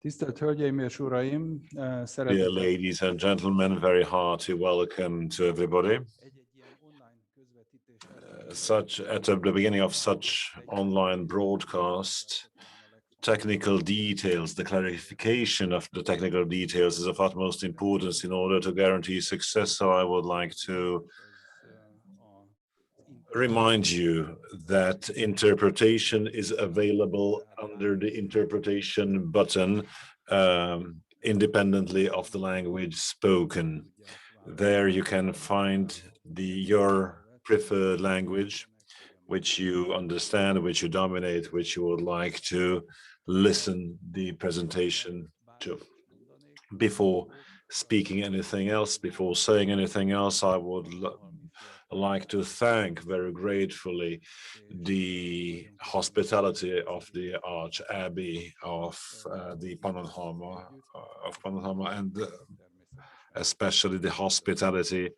Tisztelt Hölgyeim és Uraim, Dear szeretnék ladies and gentlemen, very hearty welcome to everybody. At the beginning of such online broadcast, technical details, the clarification of the technical details is of utmost importance in order to guarantee success. So I would like to remind you that interpretation is available under the interpretation button, independently of the language spoken. There you can find your preferred language, which you understand, which you dominate, which you would like to listen the presentation to. Before speaking anything else, before saying anything else, I would like to thank very gratefully the hospitality of the Archabbey of the Pannonhalma, and especially the hospitality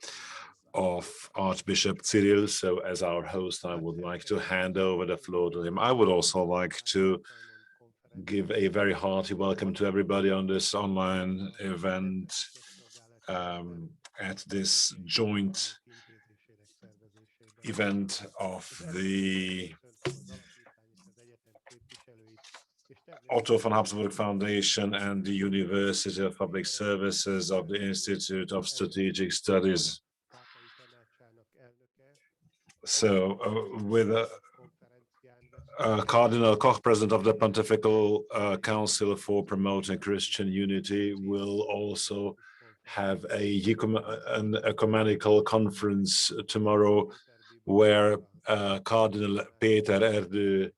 of Archbishop Cirill. So as our host, I would like to hand over the floor to him. I would also like to give a very hearty welcome to everybody on this online event, at this joint event of the Otto von Habsburg Foundation and the University of Public Services of the Institute of Strategic Studies. So with Cardinal Koch, President of the Pontifical Council for Promoting Christian Unity, will also have an ecumenical conference tomorrow where Cardinal Péter Erdő,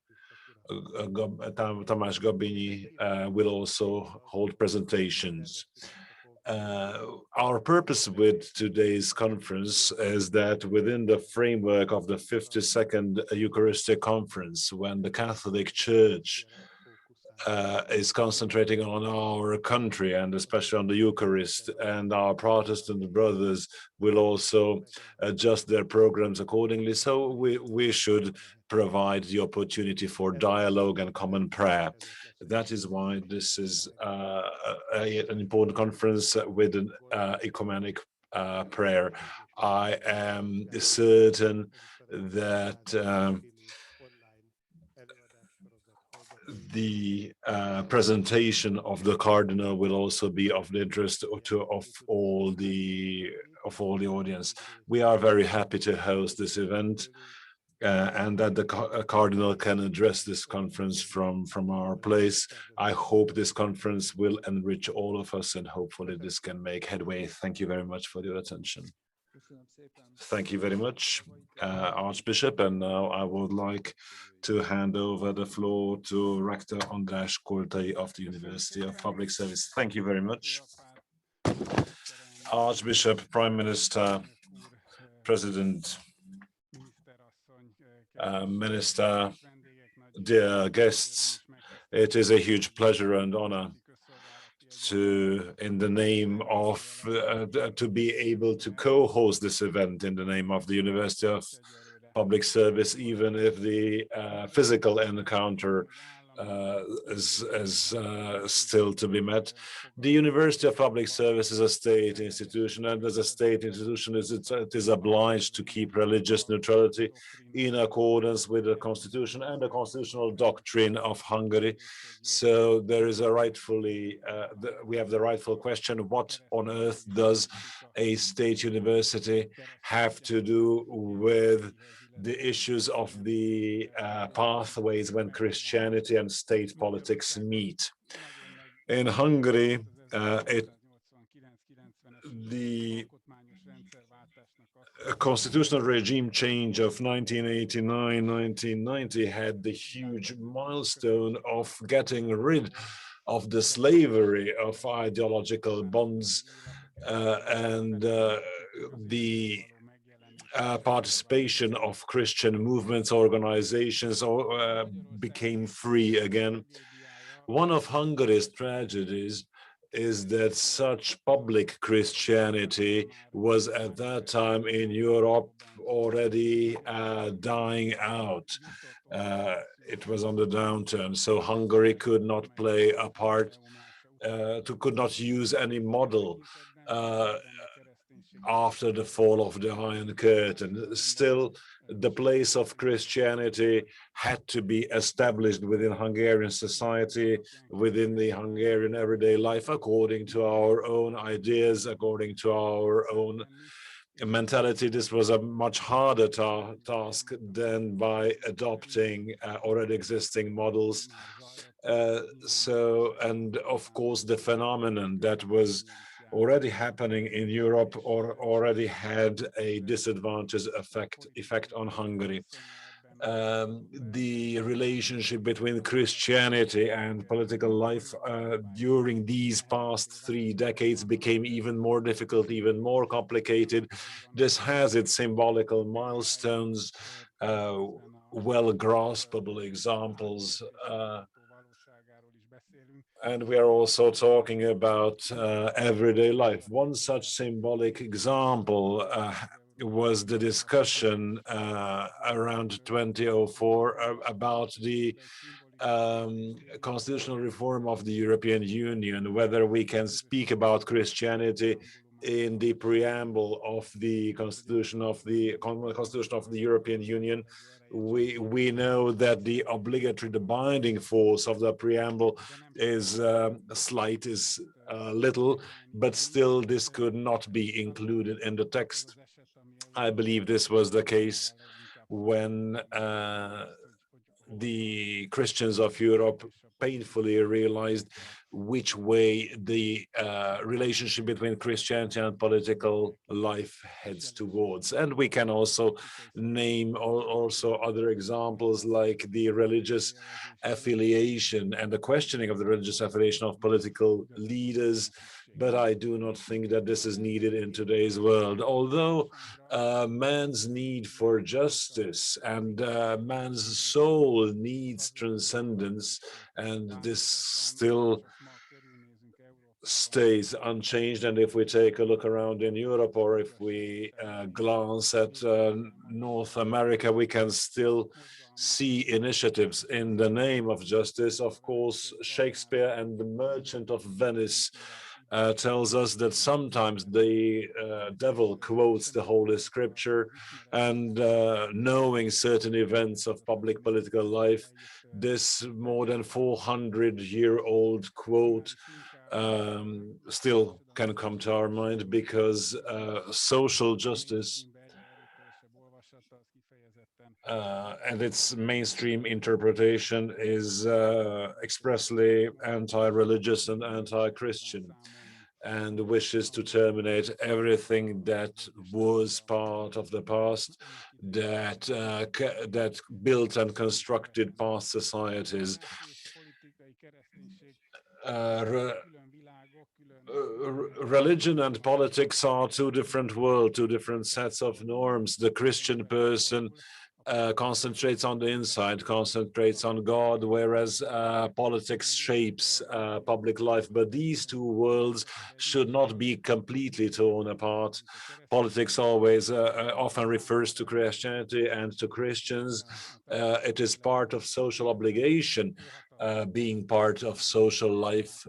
Tamás Gabinyi will also hold presentations. Our purpose with today's conference is that within the framework of the 52nd Eucharistic Conference, when the Catholic Church is concentrating on our country and especially on the Eucharist, and our Protestant brothers will also adjust their programs accordingly. So we should provide the opportunity for dialogue and common prayer. That is why this is an important conference with an ecumenic prayer. I am certain that the presentation of the Cardinal will also be of the interest of all the audience. We are very happy to host this event, and that the Cardinal can address this conference from our place. I hope this conference will enrich all of us, and hopefully this can make headway. Thank you very much for your attention. Thank you very much, Archbishop. And now I would like to hand over the floor to Rector András Koltay of the University of Public Service. Thank you very much. Archbishop, Prime Minister, President, Minister, dear guests, it is a huge pleasure and honor to be able to co-host this event in the name of the University of Public Service, even if the physical encounter is still to be met. The University of Public Service is a state institution, and as a state institution, it is obliged to keep religious neutrality in accordance with the constitution and the constitutional doctrine of Hungary. So there is we have the rightful question: what on earth does a state university have to do with the issues of the pathways when Christianity and state politics meet? In Hungary, the constitutional regime change of 1989-1990 had the huge milestone of getting rid of the slavery of ideological bonds, and the participation of Christian movements, organizations became free again. One of Hungary's tragedies is that such public Christianity was at that time in Europe already dying out. It was on the downturn, so Hungary could not play a part could not use any model after the fall of the Iron Curtain. Still, the place of Christianity had to be established within Hungarian society, within the Hungarian everyday life, according to our own ideas, according to our own mentality. This was a much harder task than by adopting already existing models. And of course, the phenomenon that was already happening in Europe or already had a disadvantageous effect on Hungary. The relationship between Christianity and political life during these past 3 decades became even more difficult, even more complicated. This has its symbolical milestones, well graspable examples, and we are also talking about everyday life. One such symbolic example was the discussion around 2004 about the constitutional reform of the European Union, whether we can speak about Christianity in the preamble of the Constitution of the European Union. We know that the obligatory, the binding force of the preamble is slight, is little, but still this could not be included in the text. I believe this was the case when the Christians of Europe painfully realized which way the relationship between Christianity and political life heads towards. And we can also name also other examples like the religious affiliation and the questioning of the religious affiliation of political leaders. But I do not think that this is needed in today's world. Although man's need for justice and man's soul needs transcendence, and this still stays unchanged. And if we take a look around in Europe, or if we glance at North America, we can still see initiatives in the name of justice. Of course, Shakespeare and the Merchant of Venice tells us that sometimes the devil quotes the Holy Scripture, and knowing certain events of public political life, this more than 400-year-old quote still can come to our mind, because social justice and its mainstream interpretation is expressly anti-religious and anti-Christian, and wishes to terminate everything that was part of the past, that built and constructed past societies. Religion and politics are two different worlds, two different sets of norms. The Christian person concentrates on the inside, concentrates on God, whereas politics shapes public life. But these two worlds should not be completely torn apart. Politics always often refers to Christianity and to Christians. It is part of social obligation, being part of social life.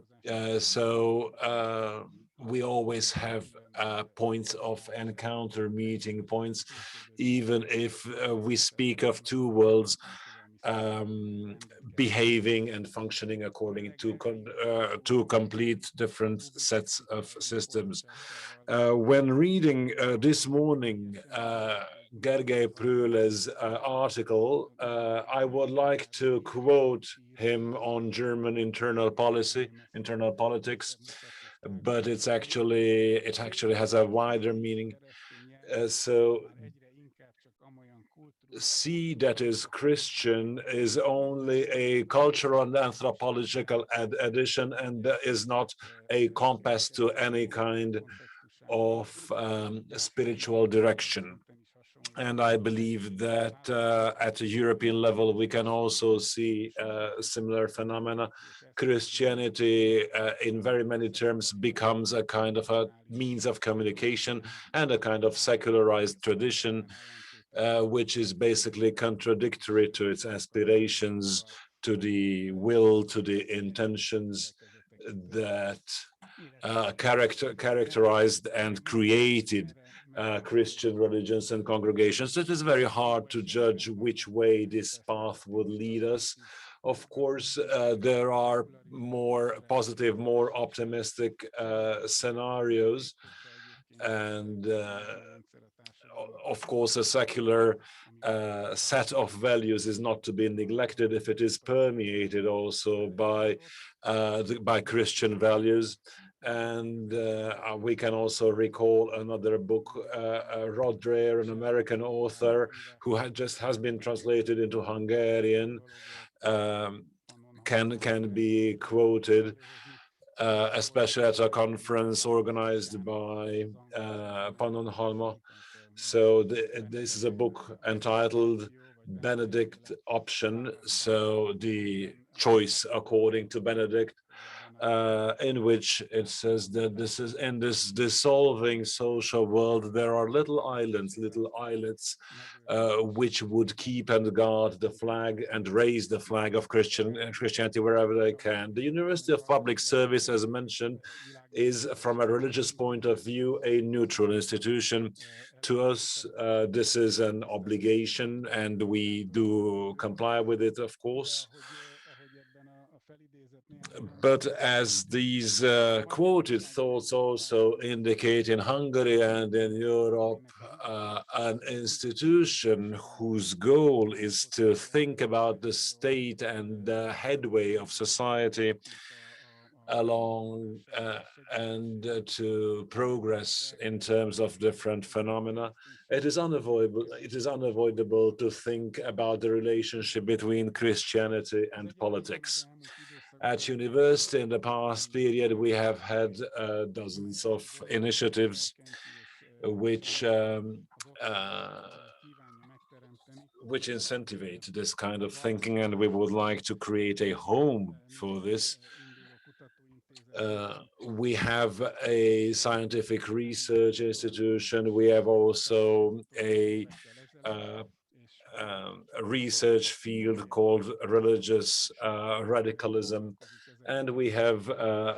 So we always have points of encounter, meeting points, even if we speak of two worlds behaving and functioning according to complete different sets of systems. When reading this morning Gergely Prőhle's article, I would like to quote him on German internal politics, but it actually has a wider meaning. So see that is Christian is only a cultural and anthropological addition, and is not a compass to any kind of spiritual direction. And I believe that at a European level, we can also see similar phenomena. Christianity, in very many terms, becomes a kind of a means of communication and a kind of secularized tradition, which is basically contradictory to its aspirations, to the will, to the intentions that characterized and created Christian religions and congregations. It is very hard to judge which way this path would lead us. Of course, there are more positive, more optimistic scenarios, and of course, a secular set of values is not to be neglected if it is permeated also by Christian values. And we can also recall another book, Rod Dreher, an American author who has been translated into Hungarian, can be quoted, especially at a conference organized by Pannonhalma. So this is a book entitled Benedict Option, so the choice according to Benedict, in which it says that this is in this dissolving social world, there are little islands, little islets, which would keep and guard the flag and raise the flag of Christianity wherever they can. The University of Public Service, as mentioned, is, from a religious point of view, a neutral institution. To us, this is an obligation, and we do comply with it, of course. But as these quoted thoughts also indicate, in Hungary and in Europe, an institution whose goal is to think about the state and the headway of society along and to progress in terms of different phenomena, it is unavoidable to think about the relationship between Christianity and politics. At university, in the past period, we have had dozens of initiatives which incentivize this kind of thinking, and we would like to create a home for this. We have a scientific research institution. We have also a research field called religious radicalism, and we have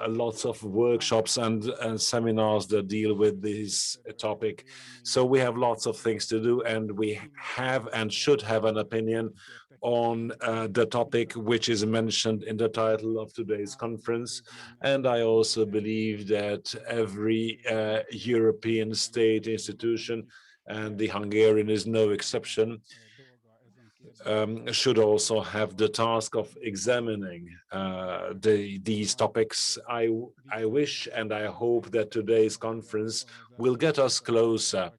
lots of workshops and seminars that deal with this topic. So we have lots of things to do, and we have and should have an opinion on the topic which is mentioned in the title of today's conference. And I also believe that every European state institution, and the Hungarian is no exception, should also have the task of examining these topics. I wish and I hope that today's conference will get us closer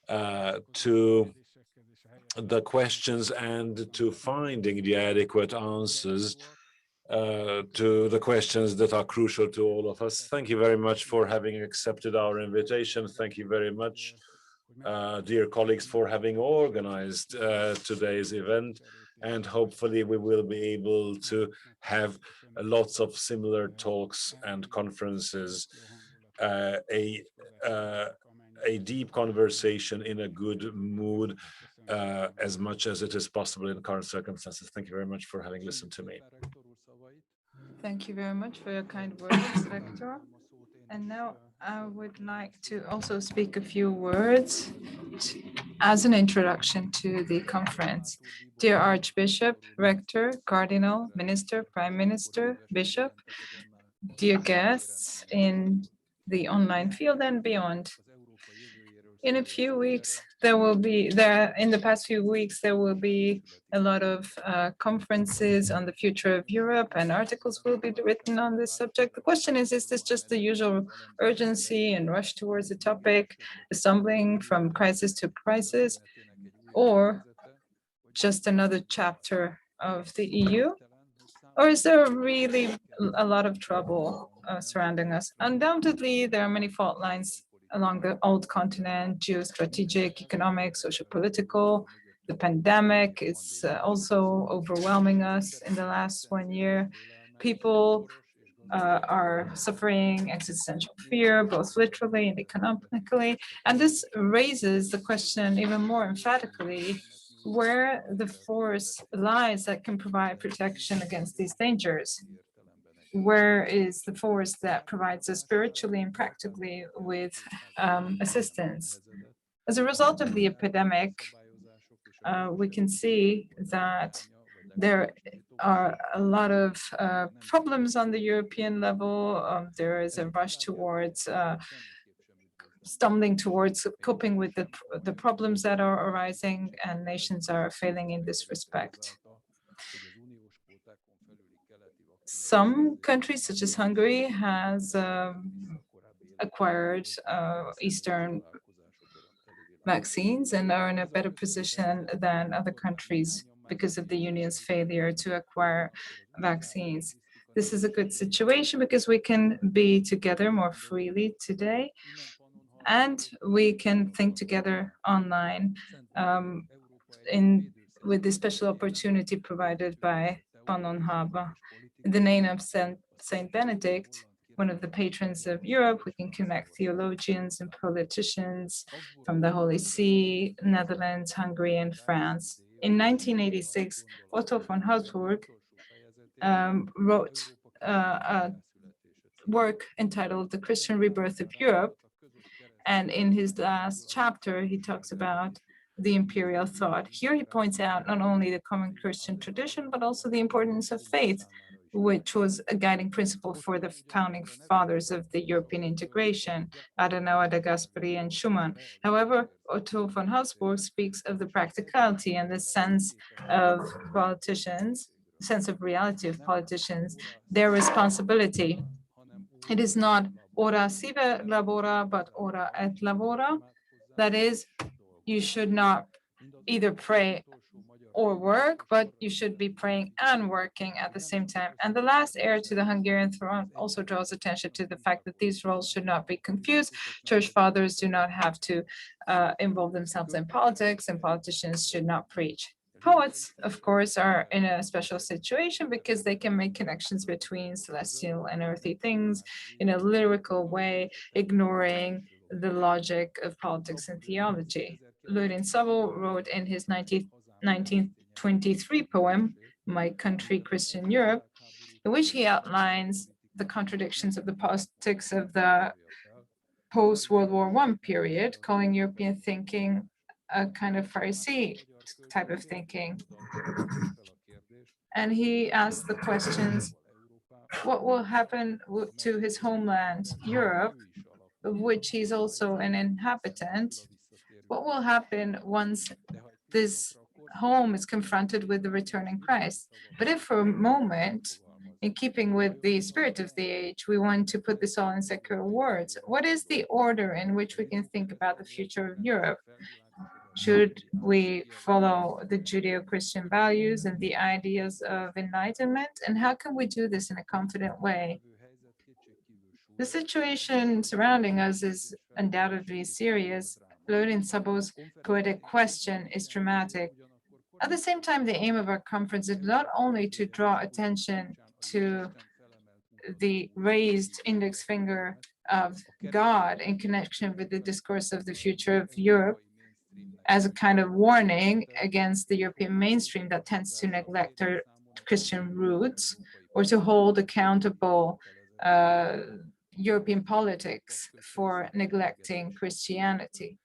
to the questions and to finding the adequate answers to the questions that are crucial to all of us. Thank you very much for having accepted our invitation. Thank you very much, dear colleagues, for having organized today's event. And hopefully we will be able to have lots of similar talks and conferences, a deep conversation in a good mood, as much as it is possible in current circumstances. Thank you very much for having listened to me. Thank you very much for your kind words, Rector. And now I would like to also speak a few words as an introduction to the conference. Dear Archbishop, Rector, Cardinal, Minister, Prime Minister, Bishop, dear guests in the online field and beyond. In a few weeks, in the past few weeks, there will be a lot of conferences on the future of Europe, and articles will be written on this subject. The question is this just the usual urgency and rush towards the topic, stumbling from crisis to crisis, or just another chapter of the EU? Or is there really a lot of trouble surrounding us? Undoubtedly, there are many fault lines along the old continent: geostrategic, economic, social-political. The pandemic is also overwhelming us in the last 1 year. People are suffering existential fear, both literally and economically. And this raises the question even more emphatically, where the force lies that can provide protection against these dangers. where is the force that provides us spiritually and practically with assistance? As a result of the epidemic, we can see that there are a lot of problems on the European level. There is a rush towards stumbling towards coping with the problems that are arising, and nations are failing in this respect. Some countries, such as Hungary, has acquired Eastern vaccines and are in a better position than other countries because of the Union's failure to acquire vaccines. This is a good situation because we can be together more freely today, and we can think together online with the special opportunity provided by Pannonhalma. In the name of Saint Benedict, one of the patrons of Europe, we can connect theologians and politicians from the Holy See, Netherlands, Hungary, and France. In 1986, Otto von Habsburg wrote a work entitled The Christian Rebirth of Europe. And in his last chapter, he talks about the imperial thought. Here he points out not only the common Christian tradition, but also the importance of faith, which was a guiding principle for the founding fathers of the European integration, Adenauer, de Gasperi, and Schumann. However, Otto von Habsburg speaks of the practicality and the sense of politicians, sense of reality of politicians, their responsibility. It is not ora sive labora, but ora et labora. That is, you should not either pray or work, but you should be praying and working at the same time. And the last heir to the Hungarian throne also draws attention to the fact that these roles should not be confused. Church fathers do not have to involve themselves in politics, and politicians should not preach. Poets, of course, are in a special situation because they can make connections between celestial and earthly things in a lyrical way, ignoring the logic of politics and theology. Lorin Szabó wrote in his 1923 poem, My Country, Christian Europe, in which he outlines the contradictions of the politics of the post-World War I period, calling European thinking a kind of Pharisee type of thinking. And he asked the questions, what will happen to his homeland, Europe, of which he's also an inhabitant? What will happen once this home is confronted with the returning Christ? But if for a moment, in keeping with the spirit of the age, we want to put this all in secular words, what is the order in which we can think about the future of Europe? Should we follow the Judeo-Christian values and the ideas of enlightenment? And how can we do this in a confident way? The situation surrounding us is undoubtedly serious. Lorin Szabó's poetic question is dramatic. At the same time, the aim of our conference is not only to draw attention to the raised index finger of God in connection with the discourse of the future of Europe, as a kind of warning against the European mainstream that tends to neglect our Christian roots, or to hold accountable European politics for neglecting Christianity.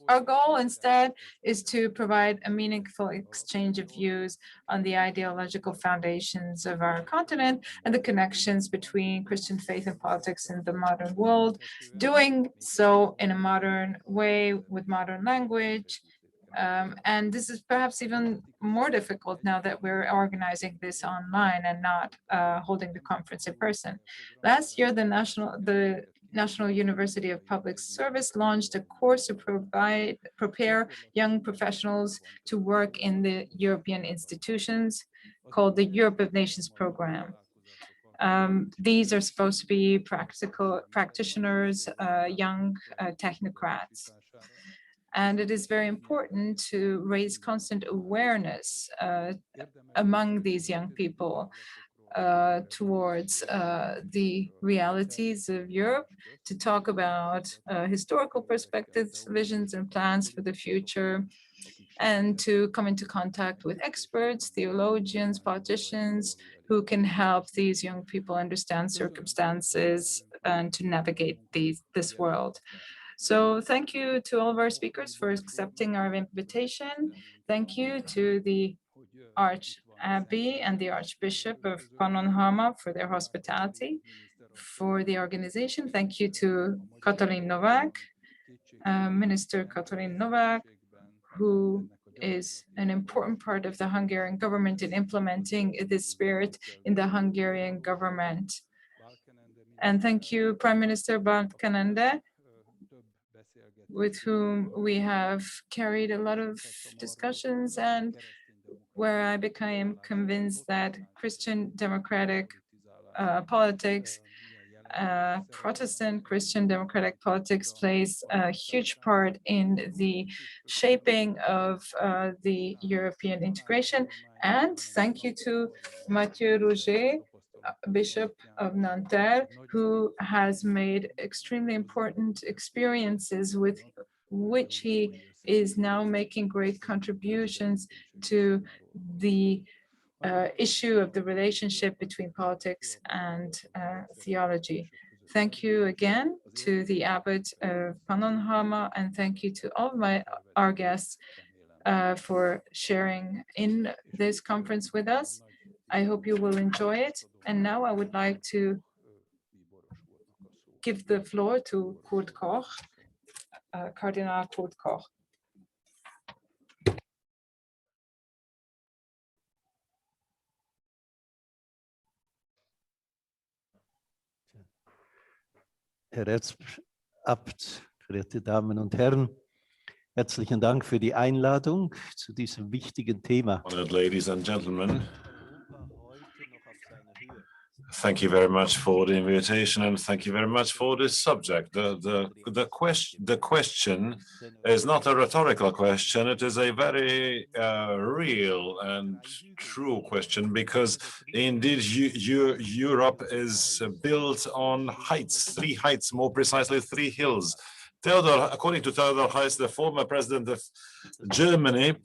Our goal instead is to provide a meaningful exchange of views on the ideological foundations of our continent and the connections between Christian faith and politics in the modern world, doing so in a modern way with modern language. And this is perhaps even more difficult now that we're organizing this online and not holding the conference in person. Last year, the National University of Public Service launched a course to prepare young professionals to work in the European institutions called the Europe of Nations program. These are supposed to be practical practitioners, young technocrats. And it is very important to raise constant awareness among these young people towards the realities of Europe, to talk about historical perspectives, visions, and plans for the future, and to come into contact with experts, theologians, politicians, who can help these young people understand circumstances and to navigate this world. So thank you to all of our speakers for accepting our invitation. Thank you to the Archabbey and the Archbishop of Pannonhalma for their hospitality, for the organization. Thank you to Katalin Novák, Minister Katalin Novák, who is an important part of the Hungarian government in implementing this spirit in the Hungarian government. And thank you, Prime Minister Balkenende, with whom we have carried a lot of discussions and where I became convinced that Christian democratic politics, Protestant Christian democratic politics plays a huge part in the shaping of the European integration. And thank you to Matthieu Rougé, Bishop of Nanterre, who has made extremely important experiences with which he is now making great contributions to the issue of the relationship between politics and theology. Thank you again to the Abbot of Pannonhalma, and thank you to all of our guests for sharing in this conference with us. I hope you will enjoy it. And now I would like to give the floor to Kurt Koch, Cardinal Kurt Koch. Herr Erzabt, verehrte Damen und Herren, herzlichen Dank für die Einladung zu diesem wichtigen Thema. Honored ladies and gentlemen, thank you very much for the invitation and thank you very much for this subject. The question is not a rhetorical question, it is a very real and true question, because indeed Europe is built on heights, 3 heights, more precisely 3 hills. According to Theodor Heuss, the former president of Germany,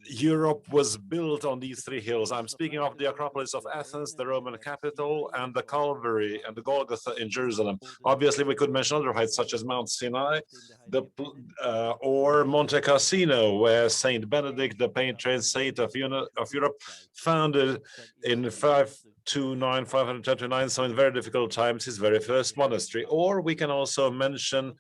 Europe was built on these 3 hills. I'm speaking of the Acropolis of Athens, the Roman capital, and the Calvary and the Golgotha in Jerusalem. Obviously, we could mention other heights such as Mount Sinai, or Monte Cassino, where Saint Benedict, the patron saint of Europe, founded in 529, so in very difficult times, his very first monastery. Or we can also mention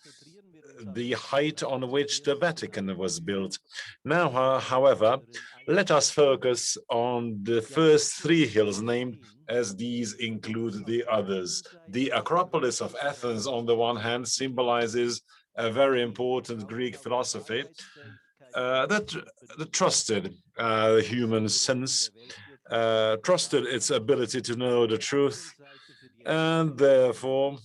the height on which the Vatican was built. Now, however, let us focus on the first 3 hills named, as these include the others. The Acropolis of Athens, on the one hand, symbolizes a very important Greek philosophy that trusted the human sense, trusted its ability to know the truth, and therefore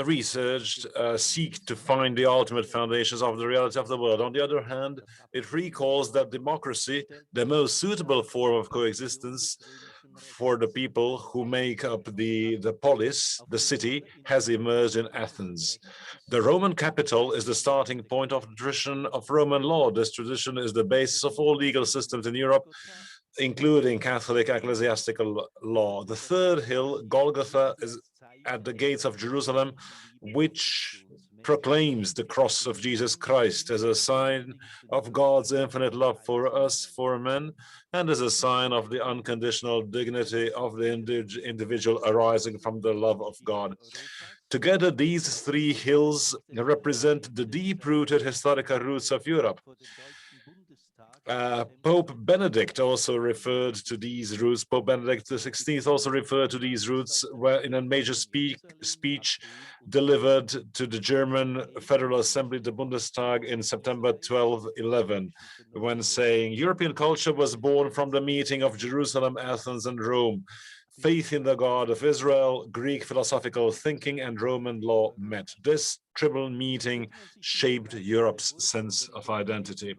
researched, seek to find the ultimate foundations of the reality of the world. On the other hand, it recalls that democracy, the most suitable form of coexistence for the people who make up the polis, the city, has emerged in Athens. The Roman capital is the starting point of the tradition of Roman law. This tradition is the basis of all legal systems in Europe, including Catholic ecclesiastical law. The 3rd hill, Golgotha, is at the gates of Jerusalem, which proclaims the cross of Jesus Christ as a sign of God's infinite love for us, for men, and as a sign of the unconditional dignity of the individual arising from the love of God. Together, these 3 hills represent the deep-rooted historical roots of Europe. Pope Benedict also referred to these roots. Pope Benedict XVI also referred to these roots in a major speech delivered to the German Federal Assembly, the Bundestag, in September 1211, when saying, European culture was born from the meeting of Jerusalem, Athens, and Rome. Faith in the God of Israel, Greek philosophical thinking, and Roman law met. This triple meeting shaped Europe's sense of identity.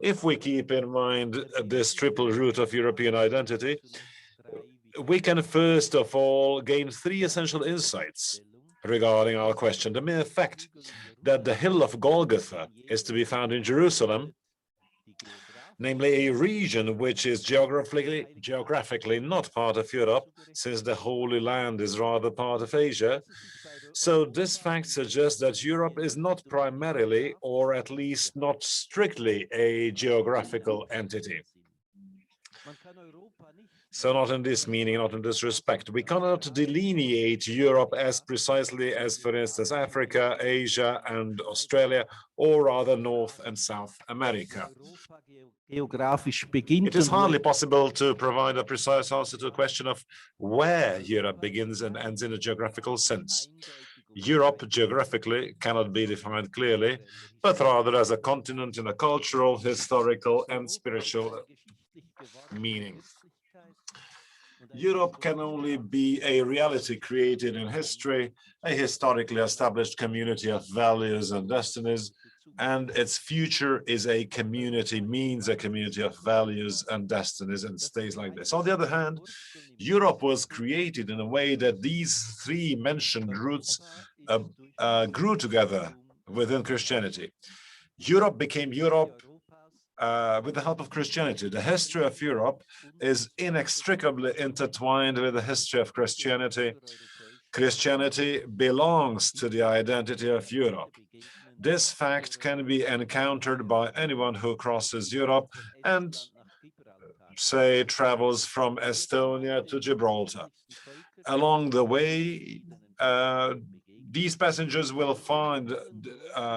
If we keep in mind this triple root of European identity, we can first of all gain 3 essential insights regarding our question. The mere fact that the hill of Golgotha is to be found in Jerusalem namely a region which is geographically not part of Europe, since the Holy Land is rather part of Asia. So this fact suggests that Europe is not primarily, or at least not strictly, a geographical entity. So not in this meaning, not in this respect. We cannot delineate Europe as precisely as, for instance, Africa, Asia, and Australia, or rather North and South America. It is hardly possible to provide a precise answer to the question of where Europe begins and ends in a geographical sense. Europe geographically cannot be defined clearly, but rather as a continent in a cultural, historical, and spiritual meaning. Europe can only be a reality created in history, a historically established community of values and destinies, and its future is a community, means a community of values and destinies, and stays like this. On the other hand, Europe was created in a way that these three mentioned roots grew together within Christianity. Europe became Europe with the help of Christianity. The history of Europe is inextricably intertwined with the history of Christianity. Christianity belongs to the identity of Europe. This fact can be encountered by anyone who crosses Europe and, say, travels from Estonia to Gibraltar. Along the way, these passengers will find,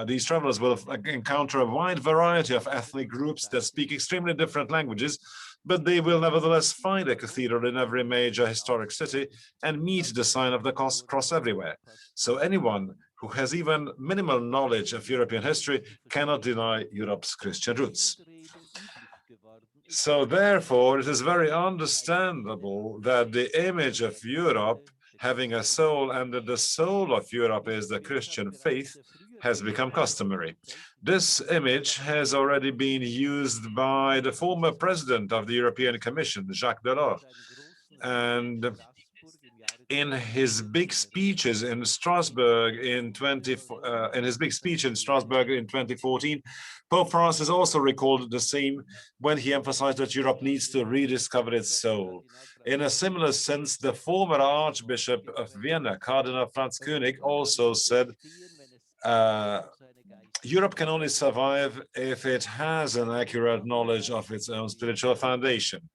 these travelers will encounter a wide variety of ethnic groups that speak extremely different languages, but they will nevertheless find a cathedral in every major historic city and meet the sign of the cross everywhere. So anyone who has even minimal knowledge of European history cannot deny Europe's Christian roots. So therefore, it is very understandable that the image of Europe having a soul, and that the soul of Europe is the Christian faith, has become customary. This image has already been used by the former president of the European Commission, Jacques Delors, and in his big speeches in Strasbourg in 2014, Pope Francis also recalled the same when he emphasized that Europe needs to rediscover its soul. In a similar sense, the former Archbishop of Vienna, Cardinal Franz König, also said, Europe can only survive if it has an accurate knowledge of its own spiritual foundation.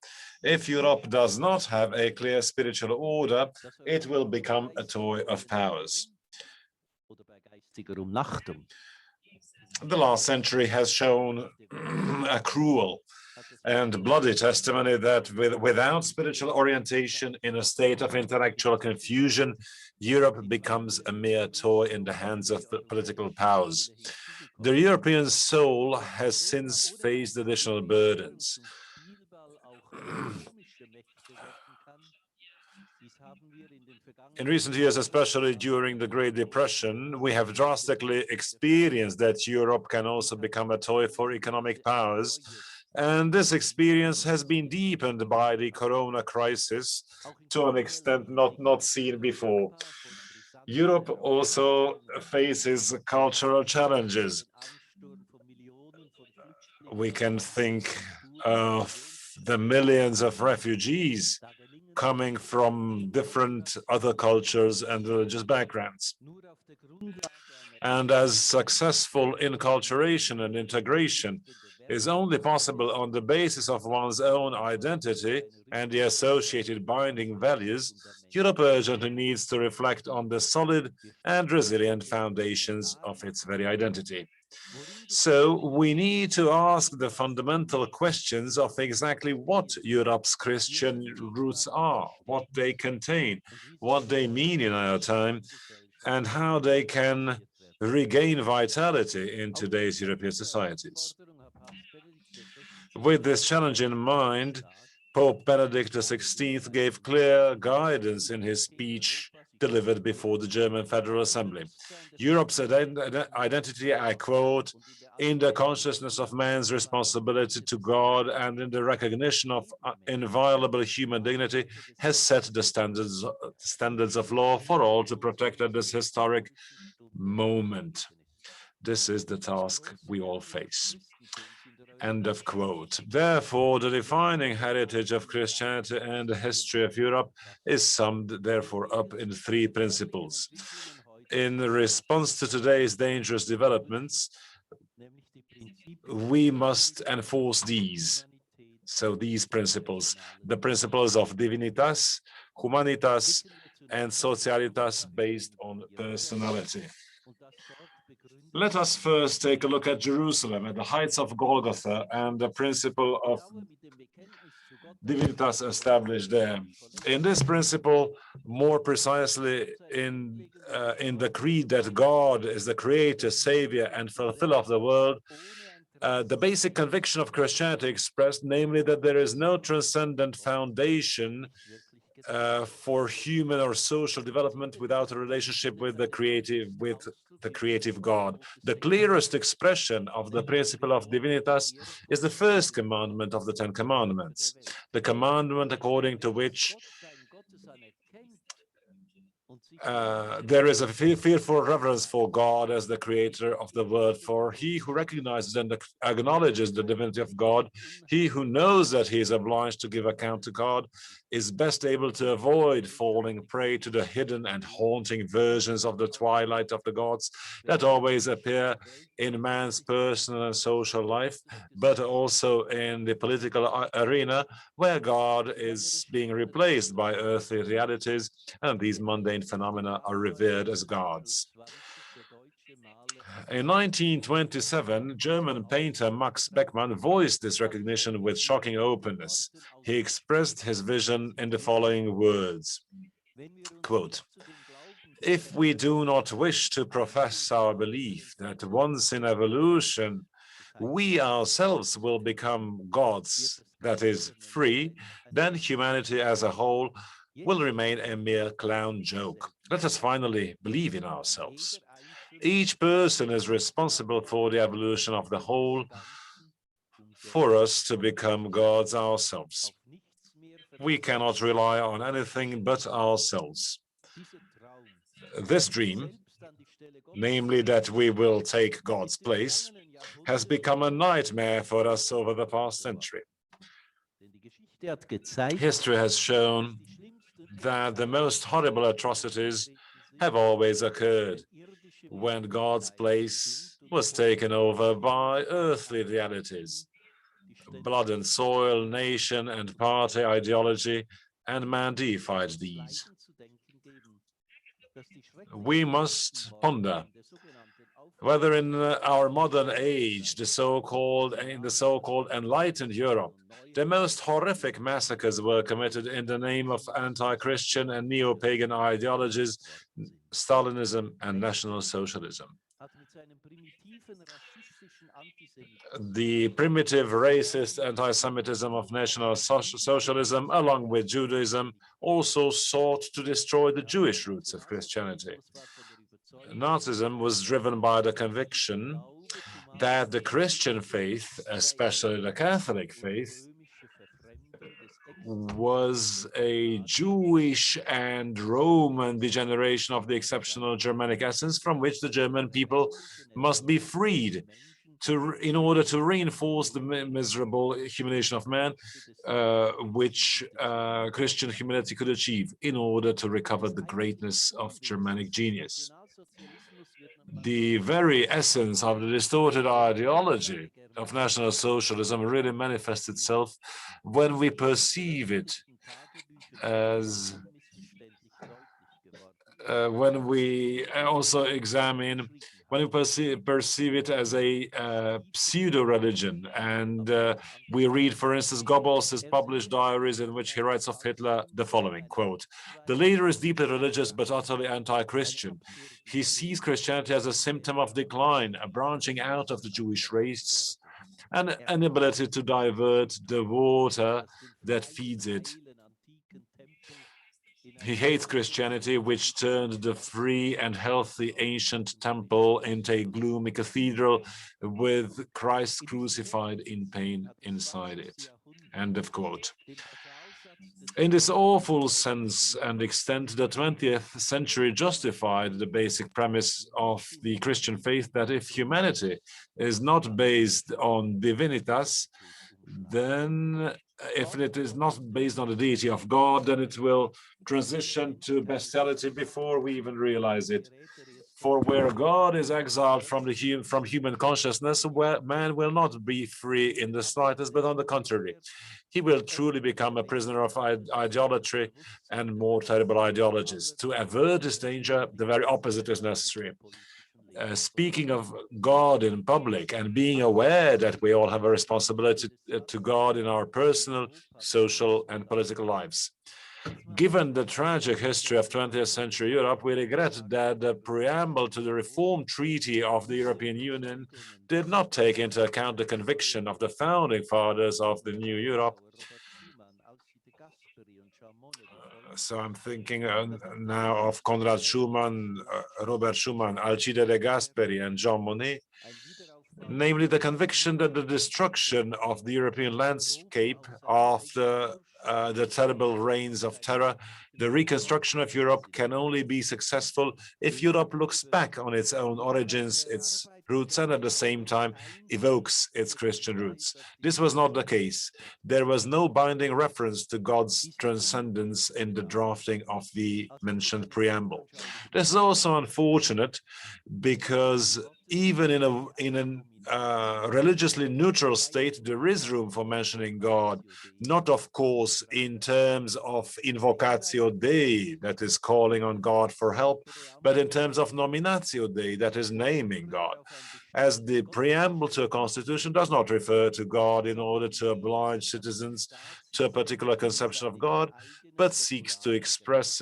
If Europe does not have a clear spiritual order, it will become a toy of powers. The last century has shown a cruel and bloody testimony that without spiritual orientation, in a state of intellectual confusion, Europe becomes a mere toy in the hands of the political powers. The European soul has since faced additional burdens. In recent years, especially during the Great Depression, we have drastically experienced that Europe can also become a toy for economic powers. And this experience has been deepened by the corona crisis to an extent not seen before. Europe also faces cultural challenges. We can think of the millions of refugees coming from different other cultures and religious backgrounds. And as successful inculturation and integration is only possible on the basis of one's own identity and the associated binding values, Europe urgently needs to reflect on the solid and resilient foundations of its very identity. So we need to ask the fundamental questions of exactly what Europe's Christian roots are, what they contain, what they mean in our time, and how they can regain vitality in today's European societies. With this challenge in mind, Pope Benedict XVI gave clear guidance in his speech delivered before the German Federal Assembly. Europe's identity, I quote, in the consciousness of man's responsibility to God and in the recognition of inviolable human dignity, has set the standards of law for all to protect at this historic moment. This is the task we all face. End of quote. Therefore, the defining heritage of Christianity and the history of Europe is summed, therefore, up in 3 principles. In response to today's dangerous developments, we must enforce these. So these principles, the principles of divinitas, humanitas, and socialitas based on personality. Let us first take a look at Jerusalem, at the heights of Golgotha, and the principle of divinitas established there. In this principle, more precisely in the creed that God is the creator, savior, and fulfiller of the world, the basic conviction of Christianity expressed, namely that there is no transcendent foundation for human or social development without a relationship with the creative God. The clearest expression of the principle of divinitas is the first commandment of the 10 Commandments, the commandment according to which there is a fearful reverence for God as the creator of the world. For he who recognizes and acknowledges the divinity of God, he who knows that he is obliged to give account to God, is best able to avoid falling prey to the hidden and haunting versions of the twilight of the gods that always appear in man's personal and social life, but also in the political arena, where God is being replaced by earthly realities, and these mundane phenomena are revered as gods. In 1927, German painter Max Beckmann voiced this recognition with shocking openness. He expressed his vision in the following words, quote, "If we do not wish to profess our belief that once in evolution we ourselves will become gods, that is, free, then humanity as a whole will remain a mere clown joke. Let us finally believe in ourselves. Each person is responsible for the evolution of the whole, for us to become gods ourselves. We cannot rely on anything but ourselves. This dream, namely that we will take God's place, has become a nightmare for us over the past century. History has shown that the most horrible atrocities have always occurred when God's place was taken over by earthly realities. Blood and soil, nation and party ideology, and man deified these. We must ponder whether in our modern age, in the so-called enlightened Europe, the most horrific massacres were committed in the name of anti-Christian and neo-pagan ideologies, Stalinism and National Socialism. The primitive racist anti-Semitism of National Socialism, along with Judaism, also sought to destroy the Jewish roots of Christianity. Nazism was driven by the conviction that the Christian faith, especially the Catholic faith, was a Jewish and Roman degeneration of the exceptional Germanic essence from which the German people must be freed in order to reinforce the miserable humiliation of man, which Christian humanity could achieve in order to recover the greatness of Germanic genius. The very essence of the distorted ideology of National Socialism really manifests itself when we perceive it as when we also examine, when we perceive it as a pseudo-religion, and we read, for instance, Goebbels' published diaries in which he writes of Hitler the following, quote, "The leader is deeply religious but utterly anti-Christian. He sees Christianity as a symptom of decline, a branching out of the Jewish race, and an ability to divert the water that feeds it. He hates Christianity, which turned the free and healthy ancient temple into a gloomy cathedral with Christ crucified in pain inside it." End of quote. In this awful sense and extent, the 20th century justified the basic premise of the Christian faith that if humanity is not based on divinitas, then if it is not based on the deity of God, then it will transition to bestiality before we even realize it. For where God is exiled from human consciousness, man will not be free in the slightest, but on the contrary, he will truly become a prisoner of idolatry and more terrible ideologies. To avert this danger, the very opposite is necessary. Speaking of God in public and being aware that we all have a responsibility to God in our personal, social, and political lives. Given the tragic history of 20th century Europe, we regret that the preamble to the Reform Treaty of the European Union did not take into account the conviction of the founding fathers of the new Europe. So I'm thinking now of Konrad Schumann, Robert Schumann, Alcide de Gasperi, and Jean Monnet, namely the conviction that the destruction of the European landscape after the terrible reigns of terror, the reconstruction of Europe can only be successful if Europe looks back on its own origins, its roots, and at the same time evokes its Christian roots. This was not the case. There was no binding reference to God's transcendence in the drafting of the mentioned preamble. This is also unfortunate because even in an religiously neutral state, there is room for mentioning God, not of course in terms of invocatio Dei, that is calling on God for help, but in terms of nominatio Dei, that is naming God. As the preamble to a constitution does not refer to God in order to oblige citizens to a particular conception of God, but seeks to express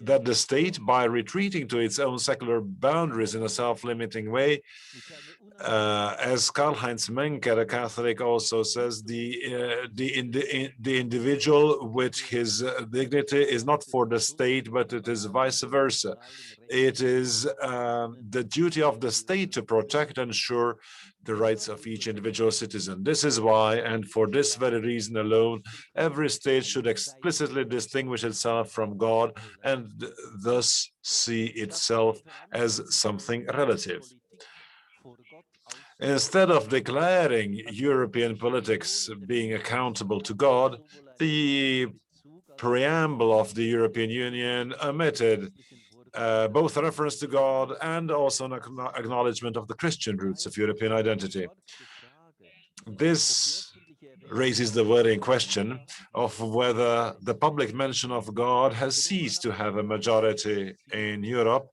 that the state, by retreating to its own secular boundaries in a self-limiting way, as Karl-Heinz Menke, the Catholic, also says, the individual with his dignity is not for the state, but it is vice versa. It is the duty of the state to protect and ensure the rights of each individual citizen. This is why, and for this very reason alone, every state should explicitly distinguish itself from God and thus see itself as something relative. Instead of declaring European politics being accountable to God, the preamble of the European Union omitted both a reference to God and also an acknowledgement of the Christian roots of European identity. This raises the worrying question of whether the public mention of God has ceased to have a majority in Europe,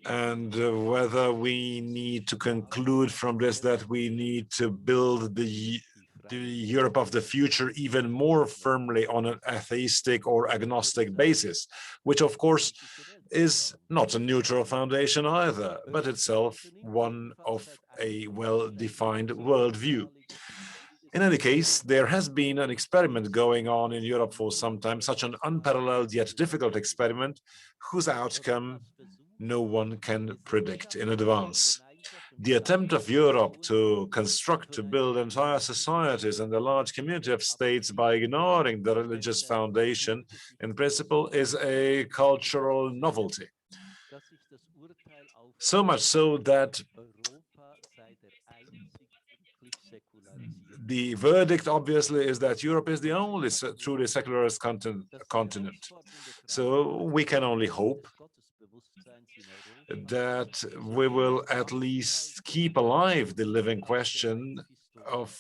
and whether we need to conclude from this that we need to build the Europe of the future even more firmly on an atheistic or agnostic basis, which of course is not a neutral foundation either, but itself one of a well-defined worldview. In any case, there has been an experiment going on in Europe for some time, such an unparalleled yet difficult experiment, whose outcome no one can predict in advance. The attempt of Europe to build entire societies and a large community of states by ignoring the religious foundation, in principle, is a cultural novelty. So much so that the verdict, obviously, is that Europe is the only truly secularist continent. So we can only hope that we will at least keep alive the living question of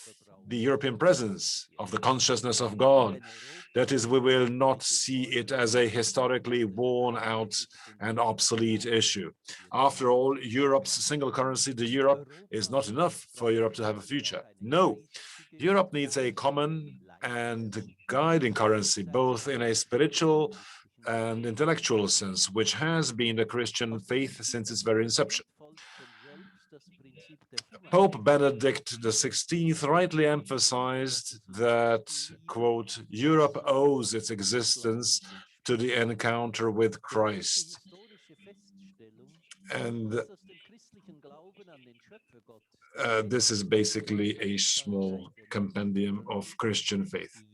the European presence, of the consciousness of God. That is, we will not see it as a historically worn out and obsolete issue. After all, Europe's single currency, the euro, is not enough for Europe to have a future. No, Europe needs a common and guiding currency, both in a spiritual and intellectual sense, which has been the Christian faith since its very inception. Pope Benedict XVI rightly emphasized that, quote, Europe owes its existence to the encounter with Christ. And This is basically a small compendium of Christian faith.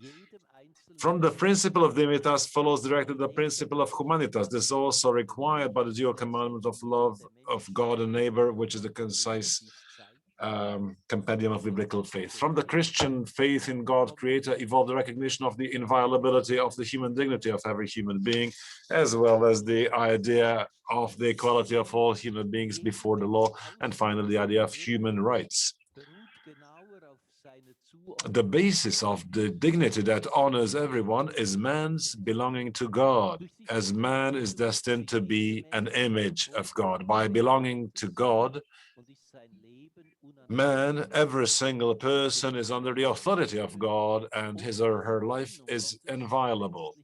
From the principle of dignitas follows directly the principle of humanitas. This is also required by the dual commandment of love of God and neighbor, which is the concise compendium of biblical faith. From the Christian faith in God Creator evolved the recognition of the inviolability of the human dignity of every human being, as well as the idea of the equality of all human beings before the law, and finally the idea of human rights. The basis of the dignity that honors everyone is man's belonging to God, as man is destined to be an image of God. By belonging to God, man, every single person, is under the authority of God, and his or her life is inviolable.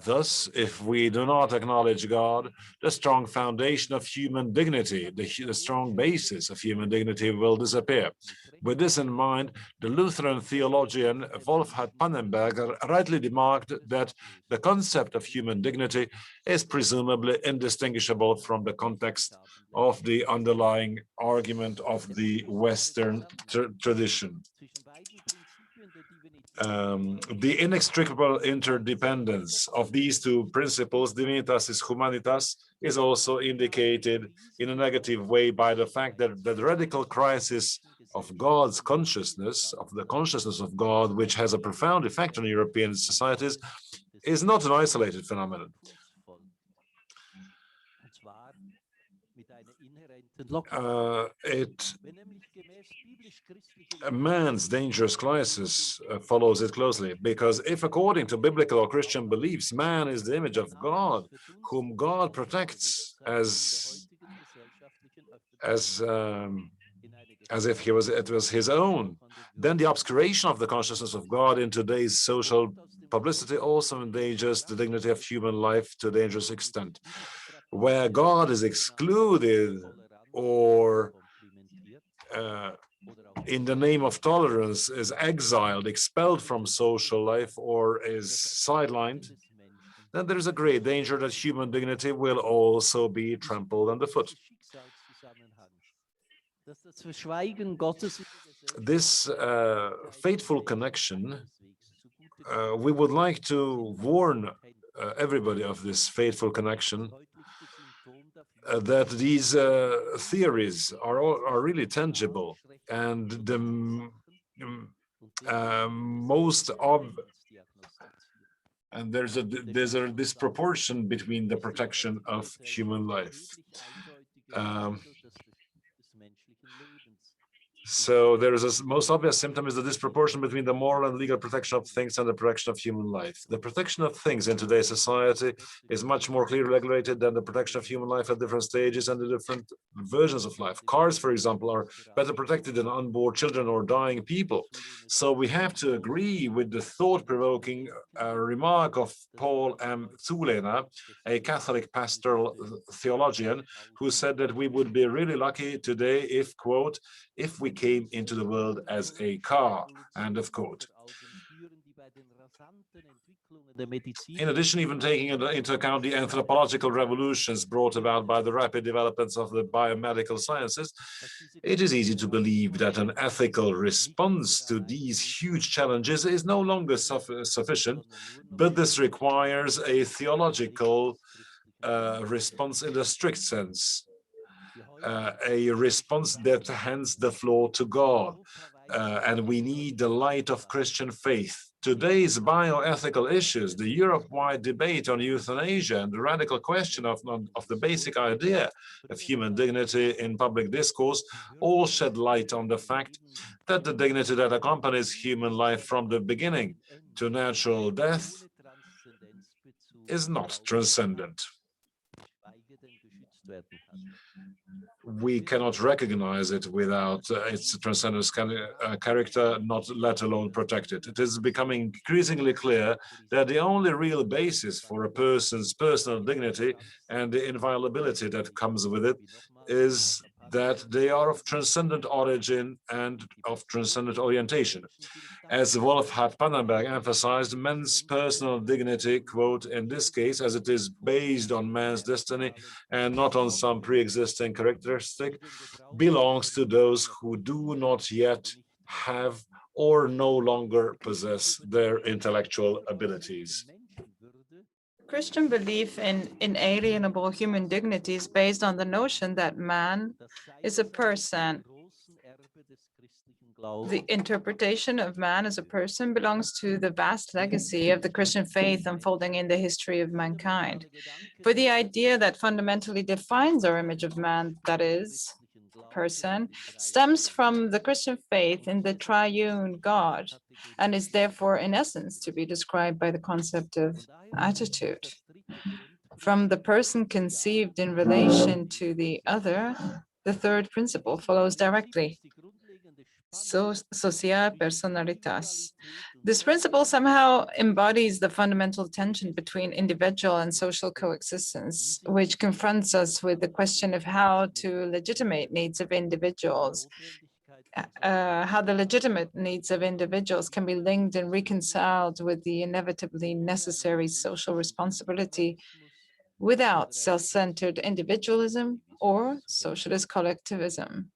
Thus, if we do not acknowledge God, the strong foundation of human dignity, the strong basis of human dignity will disappear. With this in mind, the Lutheran theologian Wolfhard Pannenberger rightly remarked that the concept of human dignity is presumably indistinguishable from the context of the underlying argument of the Western tradition. The inextricable interdependence of these two principles, dignitas is humanitas, is also indicated in a negative way by the fact that the radical crisis of God's consciousness, of the consciousness of God, which has a profound effect on European societies, is not an isolated phenomenon. Man's dangerous crisis follows it closely, because if according to biblical or Christian beliefs, man is the image of God, whom God protects as if it was his own, then the obscuration of the consciousness of God in today's social publicity also endangers the dignity of human life to a dangerous extent. Where God is excluded, or in the name of tolerance is exiled, expelled from social life, or is sidelined, then there is a great danger that human dignity will also be trampled underfoot. This fateful connection, we would like to warn everybody of this fateful connection, that these theories are really tangible, and the and there's a disproportion between the protection of human life. So there is a most obvious symptom is the disproportion between the moral and legal protection of things and the protection of human life. The protection of things in today's society is much more clearly regulated than the protection of human life at different stages and the different versions of life. Cars, for example, are better protected than unborn children or dying people. So we have to agree with the thought-provoking remark of Paul M. Zulena, a Catholic pastoral theologian, who said that we would be really lucky today if, quote, if we came into the world as a car, end of quote. In addition, even taking into account the anthropological revolutions brought about by the rapid developments of the biomedical sciences, it is easy to believe that an ethical response to these huge challenges is no longer sufficient, but this requires a theological response in the strict sense. A response that hands the floor to God, and we need the light of Christian faith. Today's bioethical issues, the Europe-wide debate on euthanasia, and the radical question of the basic idea of human dignity in public discourse all shed light on the fact that the dignity that accompanies human life from the beginning to natural death is not transcendent. We cannot recognize it without its transcendent character, not let alone protect it. It is becoming increasingly clear that the only real basis for a person's personal dignity and the inviolability that comes with it is that they are of transcendent origin and of transcendent orientation. As Wolfhard Pannenberg emphasized, man's personal dignity, quote, in this case, as it is based on man's destiny and not on some pre-existing characteristic, belongs to those who do not yet have or no longer possess their intellectual abilities. Christian belief in inalienable human dignity is based on the notion that man is a person. The interpretation of man as a person belongs to the vast legacy of the Christian faith unfolding in the history of mankind. For the idea that fundamentally defines our image of man, that is, person, stems from the Christian faith in the triune God and is therefore in essence to be described by the concept of attitude. From the person conceived in relation to the other, the third principle follows directly. Socia personalitas. This principle somehow embodies the fundamental tension between individual and social coexistence, which confronts us with the question of how to legitimate needs of individuals, how the legitimate needs of individuals can be linked and reconciled with the inevitably necessary social responsibility without self-centered individualism or socialist collectivism.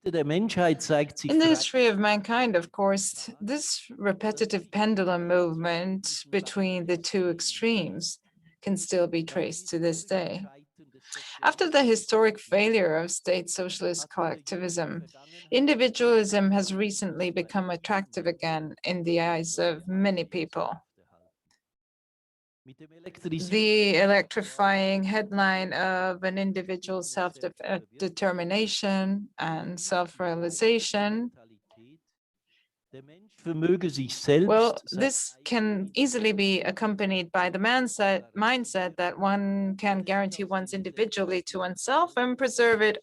In the history of mankind, of course, this repetitive pendulum movement between the two extremes can still be traced to this day. After the historic failure of state socialist collectivism, individualism has recently become attractive again in the eyes of many people. The electrifying headline of an individual's self-determination and self-realization, well, this can easily be accompanied by the mindset that one can guarantee one's individuality to oneself and preserve it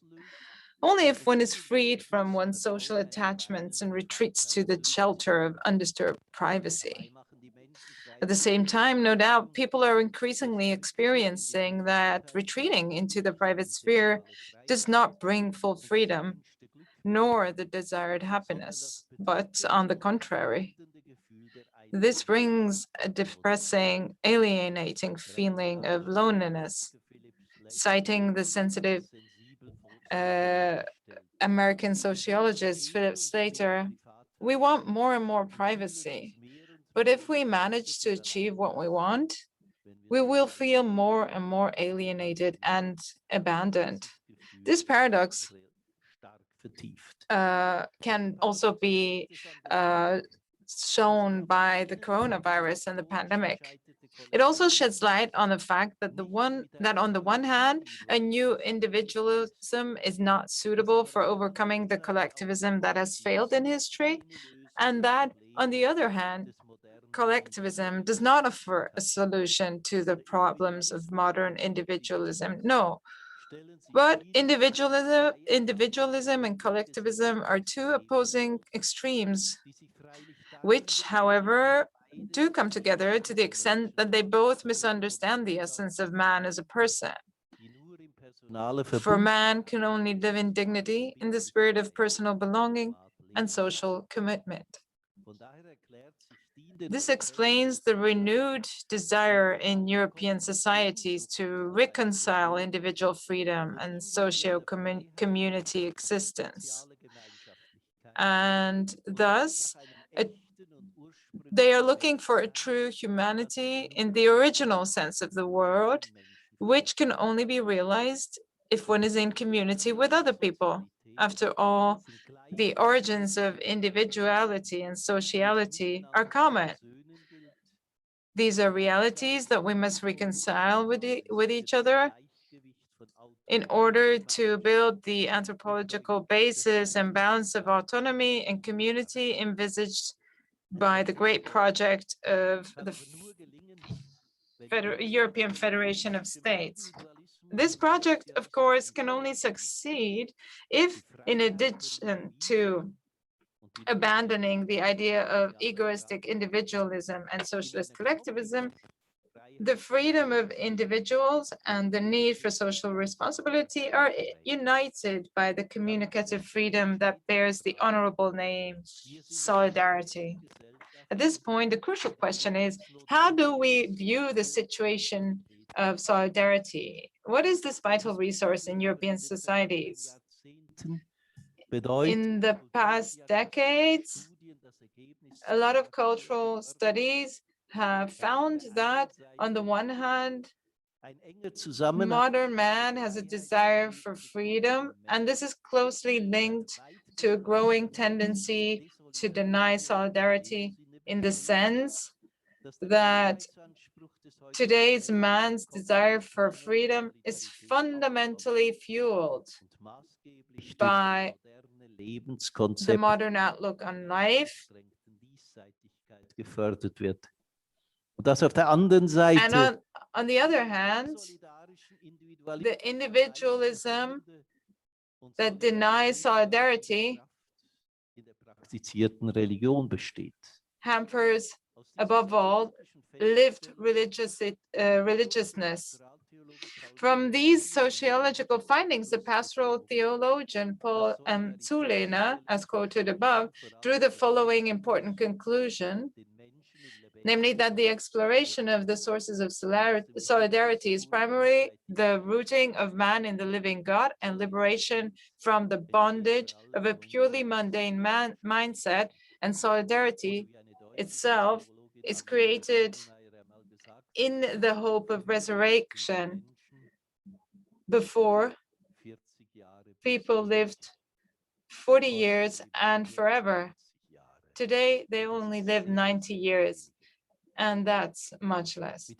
only if one is freed from one's social attachments and retreats to the shelter of undisturbed privacy. At the same time, no doubt, people are increasingly experiencing that retreating into the private sphere does not bring full freedom, nor the desired happiness, but on the contrary. This brings a depressing, alienating feeling of loneliness. Citing the sensitive American sociologist Philip Slater, we want more and more privacy. But if we manage to achieve what we want, we will feel more and more alienated and abandoned. This paradox can also be shown by the coronavirus and the pandemic. It also sheds light on the fact that on the one hand, a new individualism is not suitable for overcoming the collectivism that has failed in history, and that on the other hand, collectivism does not offer a solution to the problems of modern individualism. No, but individualism and collectivism are two opposing extremes, which, however, do come together to the extent that they both misunderstand the essence of man as a person. For man can only live in dignity in the spirit of personal belonging and social commitment. This explains the renewed desire in European societies to reconcile individual freedom and socio-community existence. And thus, they are looking for a true humanity in the original sense of the word, which can only be realized if one is in community with other people. After all, the origins of individuality and sociality are common. These are realities that we must reconcile with each other in order to build the anthropological basis and balance of autonomy and community envisaged by the great project of the European Federation of States. This project, of course, can only succeed if, in addition to abandoning the idea of egoistic individualism and socialist collectivism, The freedom of individuals and the need for social responsibility are united by the communicative freedom that bears the honorable name solidarity. At this point, the crucial question is, how do we view the situation of solidarity? What is this vital resource in European societies? In the past decades, a lot of cultural studies have found that, on the one hand, modern man has a desire for freedom, and this is closely linked to a growing tendency to deny solidarity, in the sense that today's man's desire for freedom is fundamentally fueled by the modern outlook on life. And on the other hand, the individualism that denies solidarity hampers, above all, lived religiousness. From these sociological findings, the pastoral theologian Paul Zulena, as quoted above, drew the following important conclusion, namely that the exploration of the sources of solidarity is primarily the rooting of man in the living God and liberation from the bondage of a purely mundane mindset, and solidarity itself is created in the hope of resurrection. Before, people lived 40 years and forever. Today, they only live 90 years, and that's much less.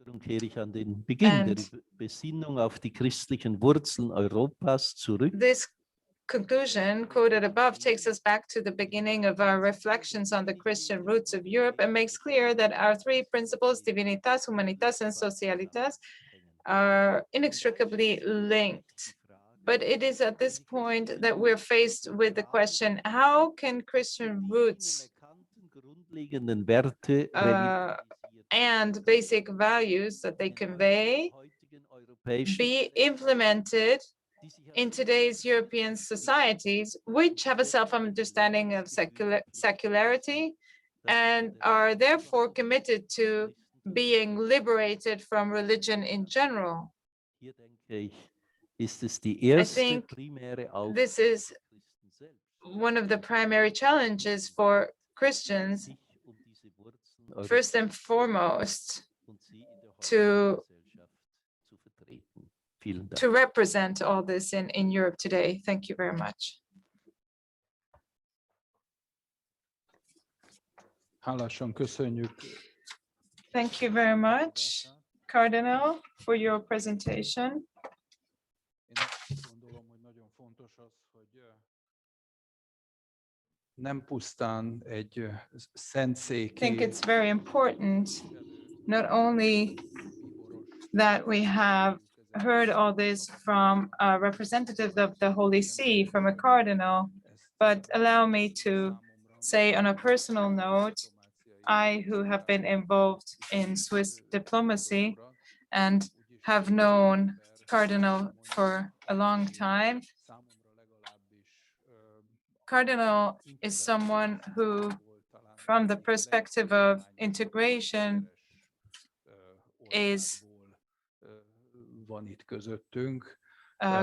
And this conclusion quoted above takes us back to the beginning of our reflections on the Christian roots of Europe and makes clear that our three principles, divinitas, humanitas, and socialitas, are inextricably linked. But it is at this point that we're faced with the question, how can Christian roots and basic values that they convey be implemented in today's European societies, which have a self-understanding of secularity and are therefore committed to being liberated from religion in general? I think this is one of the primary challenges for Christians, first and foremost, to represent all this in Europe today. Thank you very much. Hálásan köszönjük. Thank you very much, Cardinal, for your presentation. Én gondolom, hogy nagyon fontos az, hogy nem pusztán egy szentszéki. I think it's very important not only that we have heard all this from a representative of the Holy See, from a cardinal, but allow me to say on a personal note, I, who have been involved in Swiss diplomacy and have known Cardinal for a long time, Cardinal is someone who, from the perspective of integration, is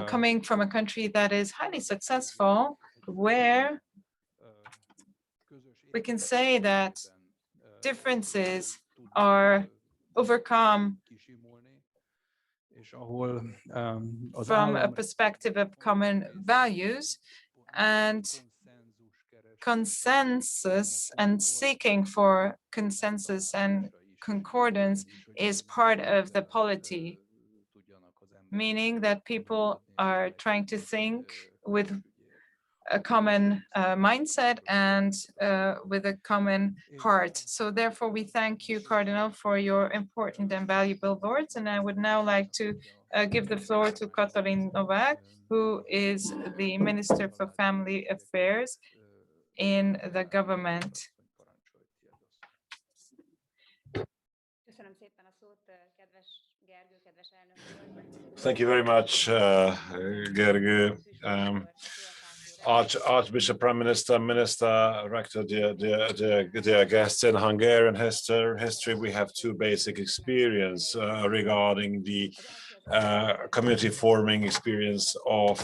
coming from a country that is highly successful, where we can say that differences are overcome from a perspective of common values, and consensus and seeking for consensus and concordance is part of the polity, meaning that people are trying to think with a common mindset and with a common heart. So therefore, we thank you, Cardinal, for your important and valuable words. And I would now like to give the floor to Katalin Novák, who is the Minister for Family Affairs in the government. Thank you very much, Gergely. Archbishop, Prime Minister, Minister, Rector, dear guests. In Hungarian history, we have two basic experience regarding the community forming experience of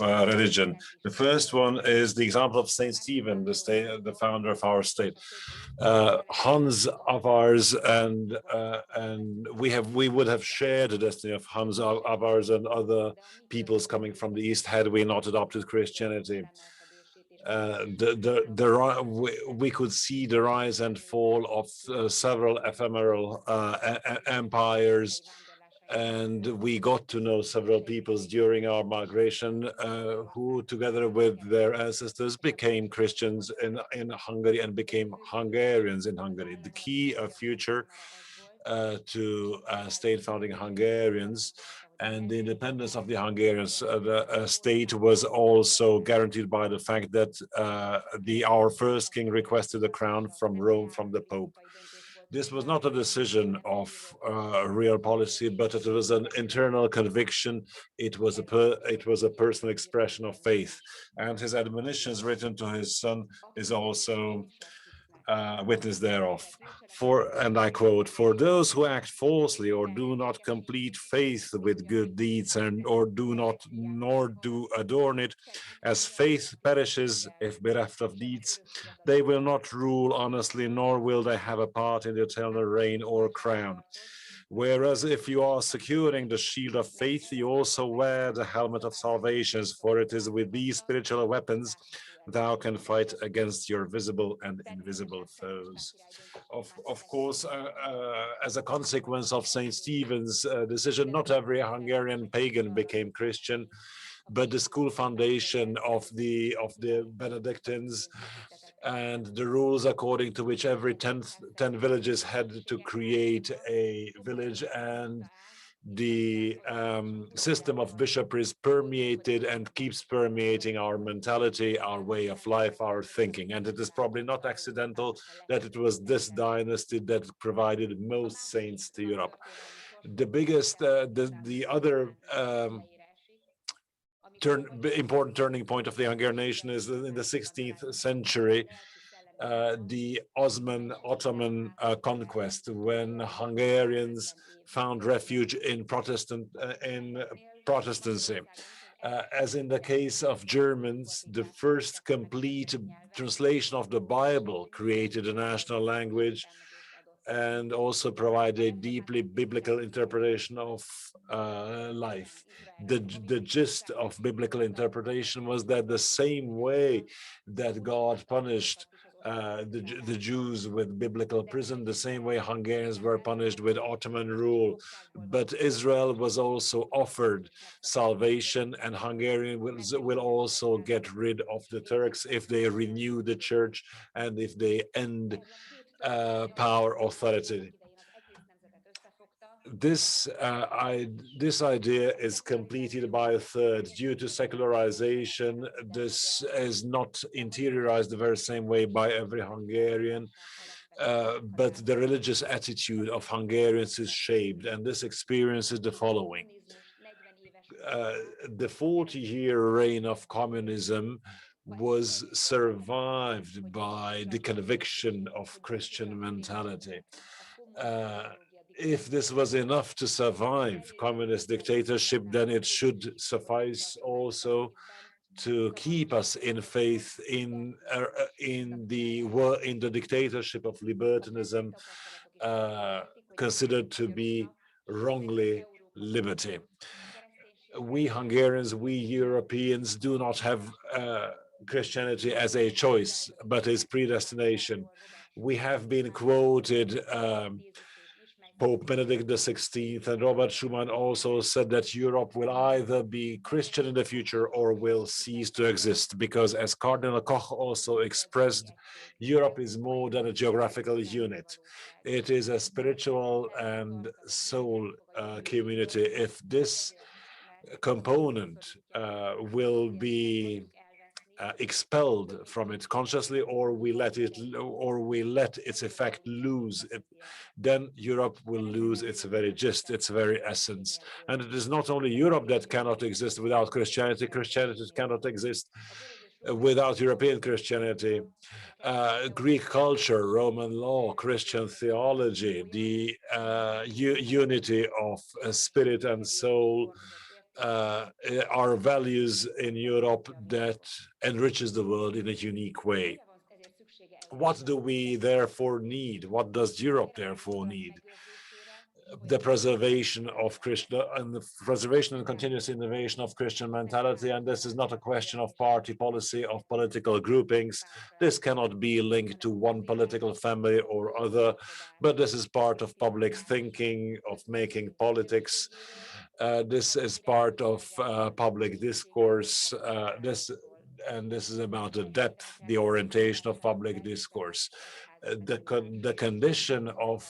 religion. The first one is the example of Saint Stephen, the founder of our state. Hans of ours, and we would have shared the destiny of Hans of ours and other peoples coming from the East had we not adopted Christianity. We could see the rise and fall of several ephemeral empires, and we got to know several peoples during our migration who, together with their ancestors, became Christians in Hungary and became Hungarians in Hungary. The key of future to state founding Hungarians and the independence of the Hungarian state was also guaranteed by the fact that our first king requested a crown from Rome, from the Pope. This was not a decision of real policy, but it was an internal conviction. It was a personal expression of faith, and his admonitions written to his son is also witness thereof. And I quote, "For those who act falsely or do not complete faith with good deeds nor do adorn it, as faith perishes if bereft of deeds, they will not rule honestly, nor will they have a part in the eternal reign or crown. Whereas if you are securing the shield of faith, you also wear the helmet of salvation, for it is with these spiritual weapons thou can fight against your visible and invisible foes." Of course, as a consequence of Saint Stephen's decision, not every Hungarian pagan became Christian, but the school foundation of the Benedictines and the rules according to which every 10 villages had to create a village, and the system of bishoprics permeated and keeps permeating our mentality, our way of life, our thinking. And it is probably not accidental that it was this dynasty that provided most saints to Europe. The biggest, the other important turning point of the Hungarian nation is in the 16th century, the Ottoman conquest, when Hungarians found refuge in Protestancy. As in the case of Germans, the first complete translation of the Bible created a national language and also provide a deeply biblical interpretation of life. The gist of biblical interpretation was that the same way that God punished the Jews with biblical prison, the same way Hungarians were punished with Ottoman rule. But Israel was also offered salvation, and Hungarians will also get rid of the Turks if they renew the church and if they end power authority. This idea is completed by a third. Due to secularization, this is not interiorized the very same way by every Hungarian, but the religious attitude of Hungarians is shaped, and this experience is the following. The 40-year reign of communism was survived by the conviction of Christian mentality. If this was enough to survive communist dictatorship, then it should suffice also to keep us in faith in the dictatorship of libertinism, considered to be wrongly liberty. We Hungarians, we Europeans do not have Christianity as a choice, but as predestination. We have been quoted Pope Benedict XVI and Robert Schuman also said that Europe will either be Christian in the future or will cease to exist, because as Cardinal Koch also expressed, Europe is more than a geographical unit. It is a spiritual and soul community. If this component will be expelled from it consciously, or we let its effect lose it, then Europe will lose its very gist, its very essence. And it is not only Europe that cannot exist without Christianity. Christianity cannot exist without European Christianity. Greek culture, Roman law, Christian theology, the unity of spirit and soul are values in Europe that enriches the world in a unique way. What do we therefore need? What does Europe therefore need? The preservation of Christian and the preservation and continuous innovation of Christian mentality. And this is not a question of party policy, of political groupings. This cannot be linked to one political family or other, but this is part of public thinking, of making politics. This is part of public discourse. This is about the depth, the orientation of public discourse. The condition of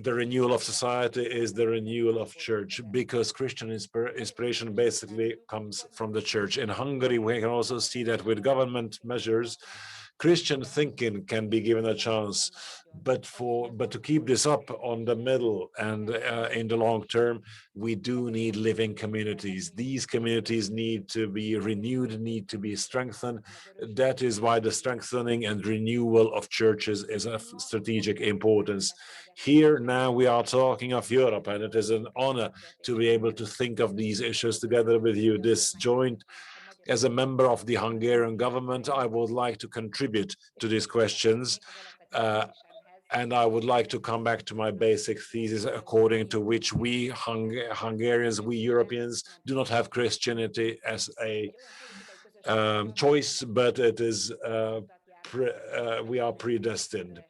the renewal of society is the renewal of church, because Christian inspiration basically comes from the church. In Hungary, we can also see that with government measures, Christian thinking can be given a chance, but to keep this up on the middle and in the long term, we do need living communities. These communities need to be renewed, need to be strengthened. That is why the strengthening and renewal of churches is of strategic importance. Here now we are talking of Europe, and it is an honor to be able to think of these issues together with you. This joint, as a member of the Hungarian government, I would like to contribute to these questions. And I would like to come back to my basic thesis, according to which we Hungarians, we Europeans, do not have Christianity as a choice, but it is we are predestined.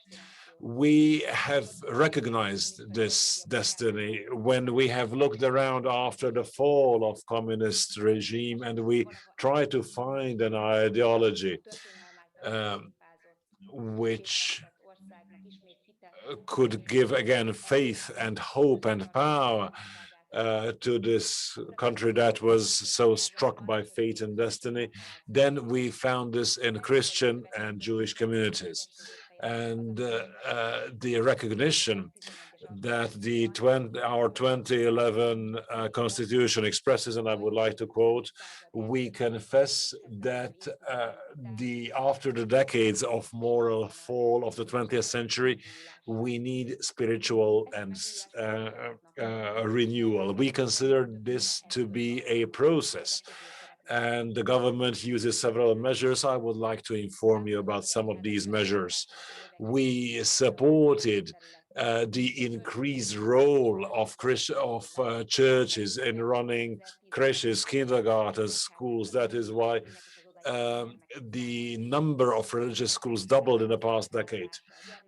We have recognized this destiny when we have looked around after the fall of communist regime, and we try to find an ideology which could give again faith and hope and power to this country that was so struck by fate and destiny. Then we found this in Christian and Jewish communities. And the recognition that our 2011 Constitution expresses, and I would like to quote, we confess that after the decades of moral fall of the 20th century, we need spiritual and renewal. We consider this to be a process, and the government uses several measures. I would like to inform you about some of these measures. We supported the increased role of churches in running creches, kindergartens, schools. That is why the number of religious schools doubled in the past decade.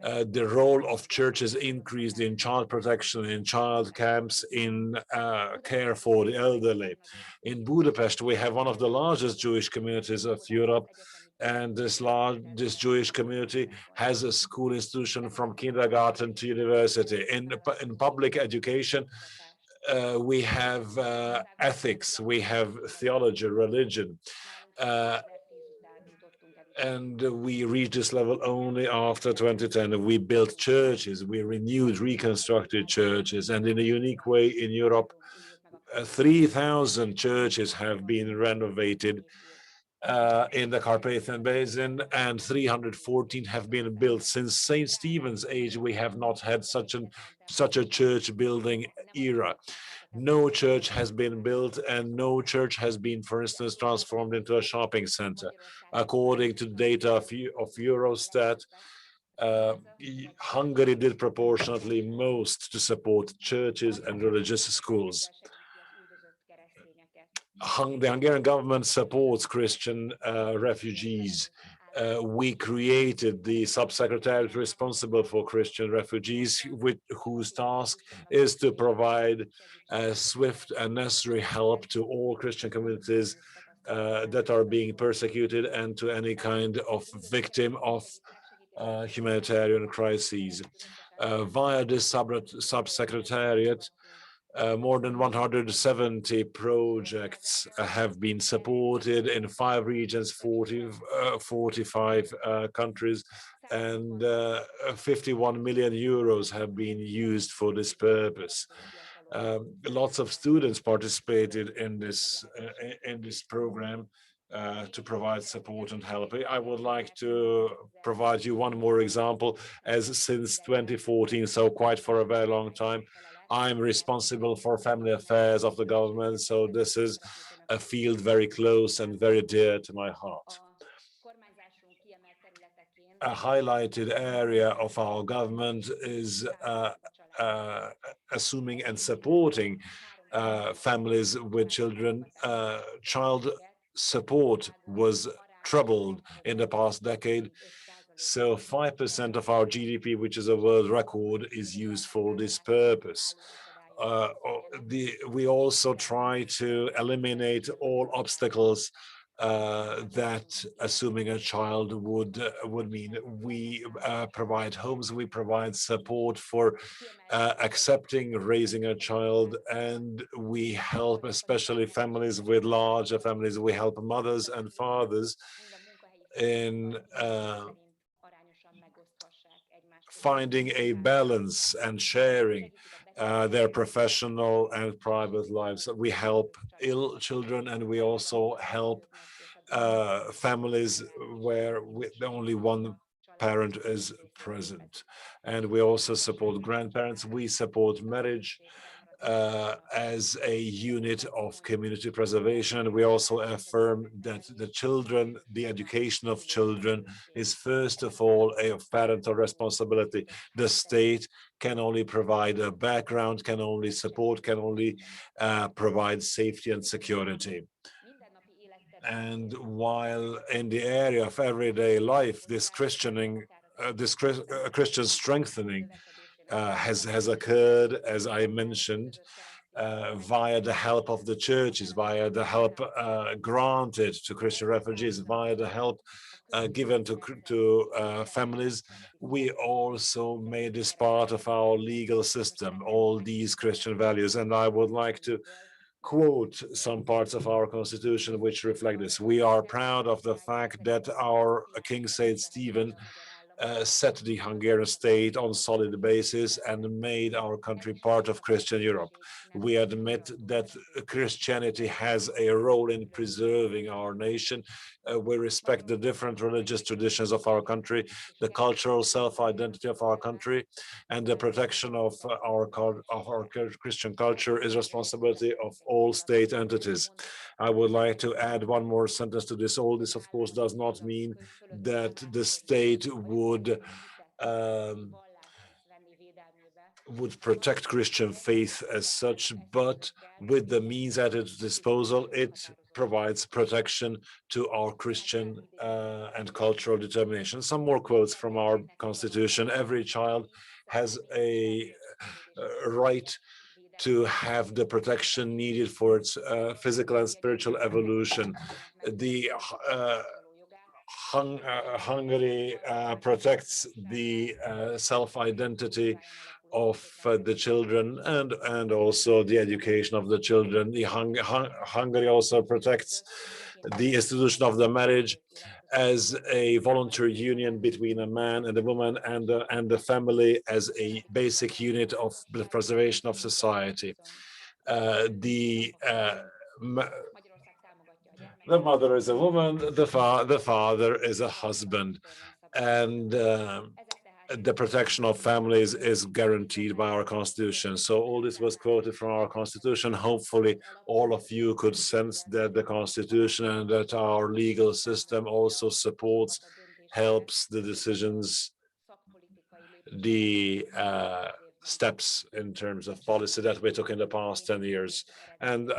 The role of churches increased in child protection, in child camps, in care for the elderly. In Budapest, we have one of the largest Jewish communities of Europe, and this Jewish community has a school institution from kindergarten to university. In public education, we have ethics, we have theology, religion. And we reached this level only after 2010. We built churches, we renewed, reconstructed churches, and in a unique way in Europe, 3,000 churches have been renovated in the Carpathian Basin, and 314 have been built. Since St. Stephen's age, we have not had such a church building era. No church has been built, and no church has been, for instance, transformed into a shopping center. According to data of Eurostat, Hungary did proportionately most to support churches and religious schools. The Hungarian government supports Christian refugees. We created the subsecretariat responsible for Christian refugees, whose task is to provide swift and necessary help to all Christian communities that are being persecuted, and to any kind of victim of humanitarian crises. Via this subsecretariat, More than 170 projects have been supported in 5 regions, 45 countries, and 51 million euros have been used for this purpose. Lots of students participated in this program to provide support and help. I would like to provide you one more example, as since 2014, so quite for a very long time, I'm responsible for family affairs of the government, so this is a field very close and very dear to my heart. A highlighted area of our government is assuming and supporting families with children. Child support was troubled in the past decade, so 5% of our GDP, which is a world record, is used for this purpose. We also try to eliminate all obstacles that assuming a child would mean. We provide homes, we provide support for accepting raising a child, and we help especially families with larger families. We help mothers and fathers in finding a balance and sharing their professional and private lives. We help ill children, and we also help families where only one parent is present. And we also support grandparents. We support marriage as a unit of community preservation. We also affirm that the education of children is first of all a parental responsibility. The state can only provide a background, can only support, can only provide safety and security. And while in the area of everyday life, this Christian strengthening has occurred, as I mentioned, via the help of the churches, via the help granted to Christian refugees, via the help given to families. We also made this part of our legal system, all these Christian values. And I would like to quote some parts of our constitution which reflect this. We are proud of the fact that our King Saint Stephen set the Hungarian state on solid basis and made our country part of Christian Europe. We admit that Christianity has a role in preserving our nation. We respect the different religious traditions of our country, the cultural self-identity of our country, and the protection of our Christian culture is responsibility of all state entities. I would like to add one more sentence to this. All this, of course, does not mean that the state would protect Christian faith as such, but with the means at its disposal, it provides protection to our Christian and cultural determination. Some more quotes from our constitution. Every child has a right to have the protection needed for its physical and spiritual evolution. Hungary protects the self-identity of the children and also the education of the children. Hungary also protects the institution of the marriage as a voluntary union between a man and a woman, and the family as a basic unit of the preservation of society. The mother is a woman, the father is a husband, and the protection of families is guaranteed by our constitution. So all this was quoted from our constitution. Hopefully all of you could sense that the constitution and that our legal system also supports, helps the decisions, the steps in terms of policy that we took in the past 10 years. And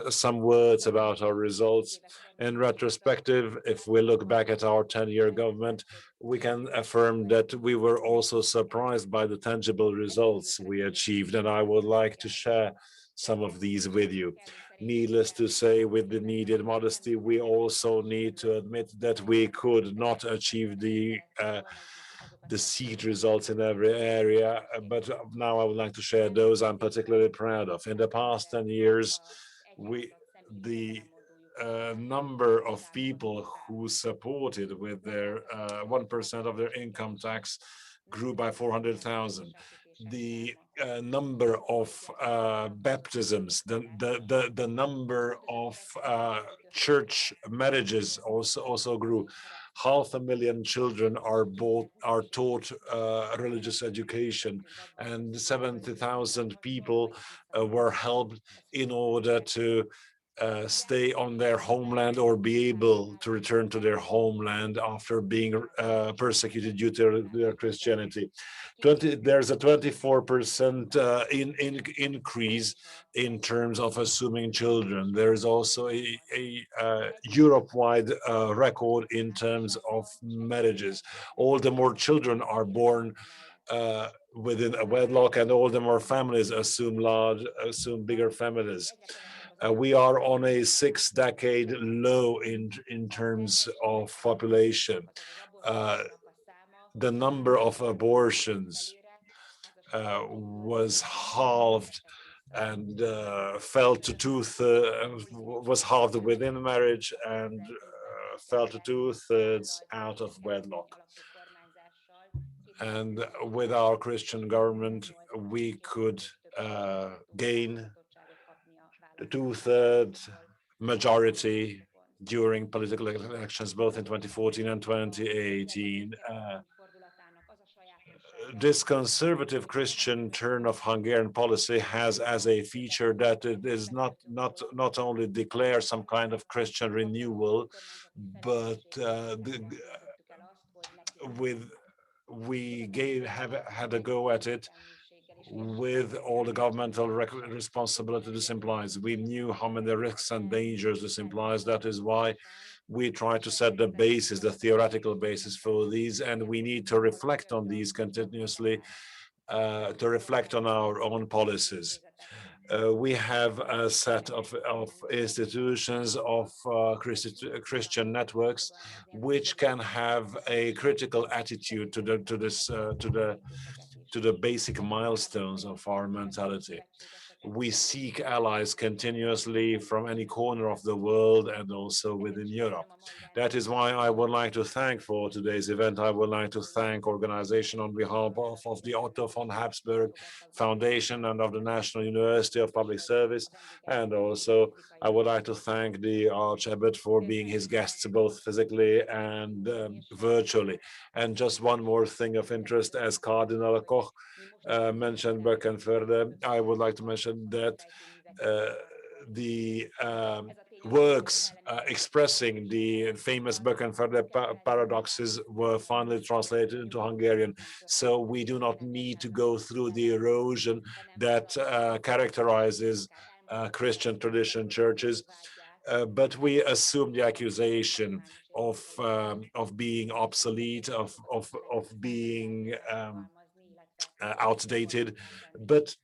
some words about our results. In retrospective, if we look back at our 10-year government, we can affirm that we were also surprised by the tangible results we achieved. And I would like to share some of these with you. Needless to say, with the needed modesty, we also need to admit that we could not achieve the seat results in every area, but now I would like to share those I'm particularly proud of. In the past 10 years, the number of people who supported with their 1% of their income tax grew by 400,000. The number of baptisms, the number of church marriages also grew. 500,000 children are taught religious education, and 70,000 people were helped in order to stay on their homeland or be able to return to their homeland after being persecuted due to their Christianity. There's a 24% increase in terms of assuming children. There is also a Europe-wide record in terms of marriages. All the more children are born within a wedlock, and all the more families assume bigger families. We are on a 6-decade low in terms of population. The number of abortions was halved and fell to was halved within marriage and fell to 2/3 out of wedlock. And with our Christian government, we could gain the 2/3 majority during political elections, both in 2014 and 2018. This conservative Christian turn of Hungarian policy has as a feature that it is not only declare some kind of Christian renewal, but we had a go at it with all the governmental responsibility this implies. We knew how many risks and dangers this implies. That is why we try to set the basis, the theoretical basis for these, and we need to reflect on these continuously, to reflect on our own policies. We have a set of institutions, of Christian networks, which can have a critical attitude to the basic milestones of our mentality. We seek allies continuously from any corner of the world and also within Europe. That is why I would like to thank for today's event. I would like to thank organization on behalf of the Otto von Habsburg Foundation and of the National University of Public Service. And also I would like to thank the Archbishop for being his guests both physically and virtually. And just one more thing of interest, as Cardinal Koch mentioned Balkenende, I would like to mention that the works expressing the famous Balkenende paradoxes were finally translated into Hungarian. So we do not need to go through the erosion that characterizes Christian tradition churches, but we assume the accusation of being obsolete, of being outdated, but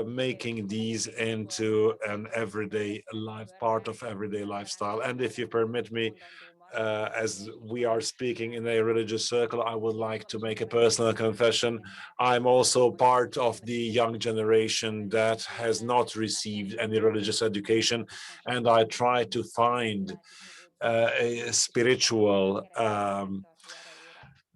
making these into an everyday life, part of everyday lifestyle. And if you permit me, as we are speaking in a religious circle, I would like to make a personal confession. I'm also part of the young generation that has not received any religious education, and I try to find a spiritual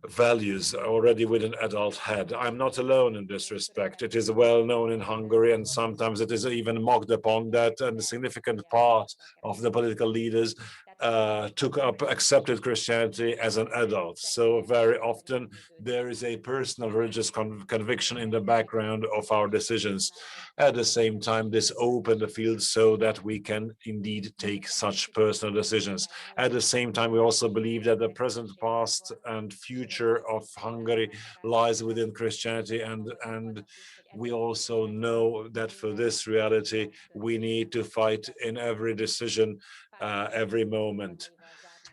values already with an adult head. I'm not alone in this respect. It is well known in Hungary, and sometimes it is even mocked upon that a significant part of the political leaders accepted Christianity as an adult. So very often there is a personal religious conviction in the background of our decisions. At the same time, this opened the field so that we can indeed take such personal decisions. At the same time, we also believe that the present, past, and future of Hungary lies within Christianity, and we also know that for this reality, we need to fight in every decision, every moment.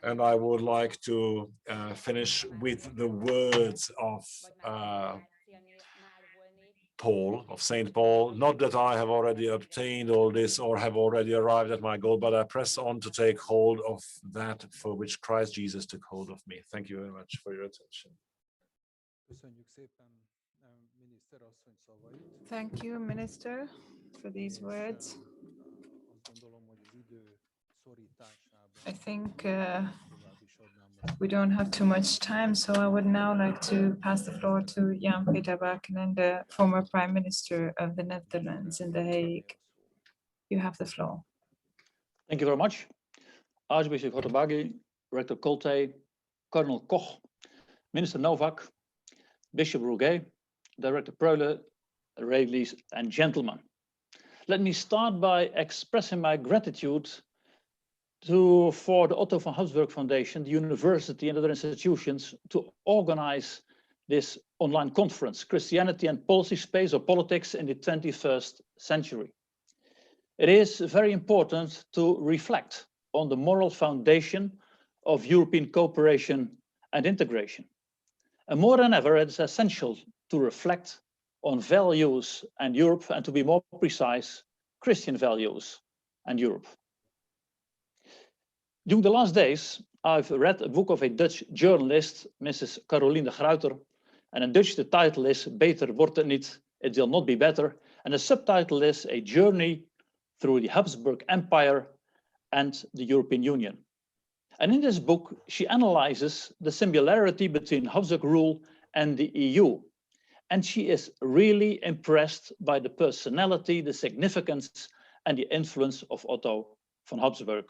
And I would like to finish with the words of Paul, of Saint Paul, not that I have already obtained all this or have already arrived at my goal, but I press on to take hold of that for which Christ Jesus took hold of me. Thank you very much for your attention. Köszönjük szépen miniszter asszony szavait. Thank you, Minister, for these words. Azt gondolom, hogy az idő szorításában I think tovább is adnám most. we don't have too much time, so I would now like to pass the floor to Jan-Peter Balkenende, former Prime Minister of the Netherlands in The Hague. You have the floor. Thank you very much. Archbishop Hortobágyi, Rector Koltay, Cardinal Koch, Minister Novák, Bishop Rougé, Director Prőhle, ladies and gentlemen. Let me start by expressing my gratitude for the Otto von Habsburg Foundation, the university and other institutions to organize this online conference, Christianity and Policy Space or Politics in the 21st Century. It is very important to reflect on the moral foundation of European cooperation and integration. And more than ever, it is essential to reflect on values and Europe, and to be more precise, Christian values and Europe. During the last days, I've read a book of a Dutch journalist, Mrs. Caroline de Gruyter, and in Dutch the title is Beter wordt het niet, it will not be better, and the subtitle is A Journey Through the Habsburg Empire and the European Union. And in this book, she analyzes the similarity between Habsburg rule and the EU. And she is really impressed by the personality, the significance, and the influence of Otto von Habsburg.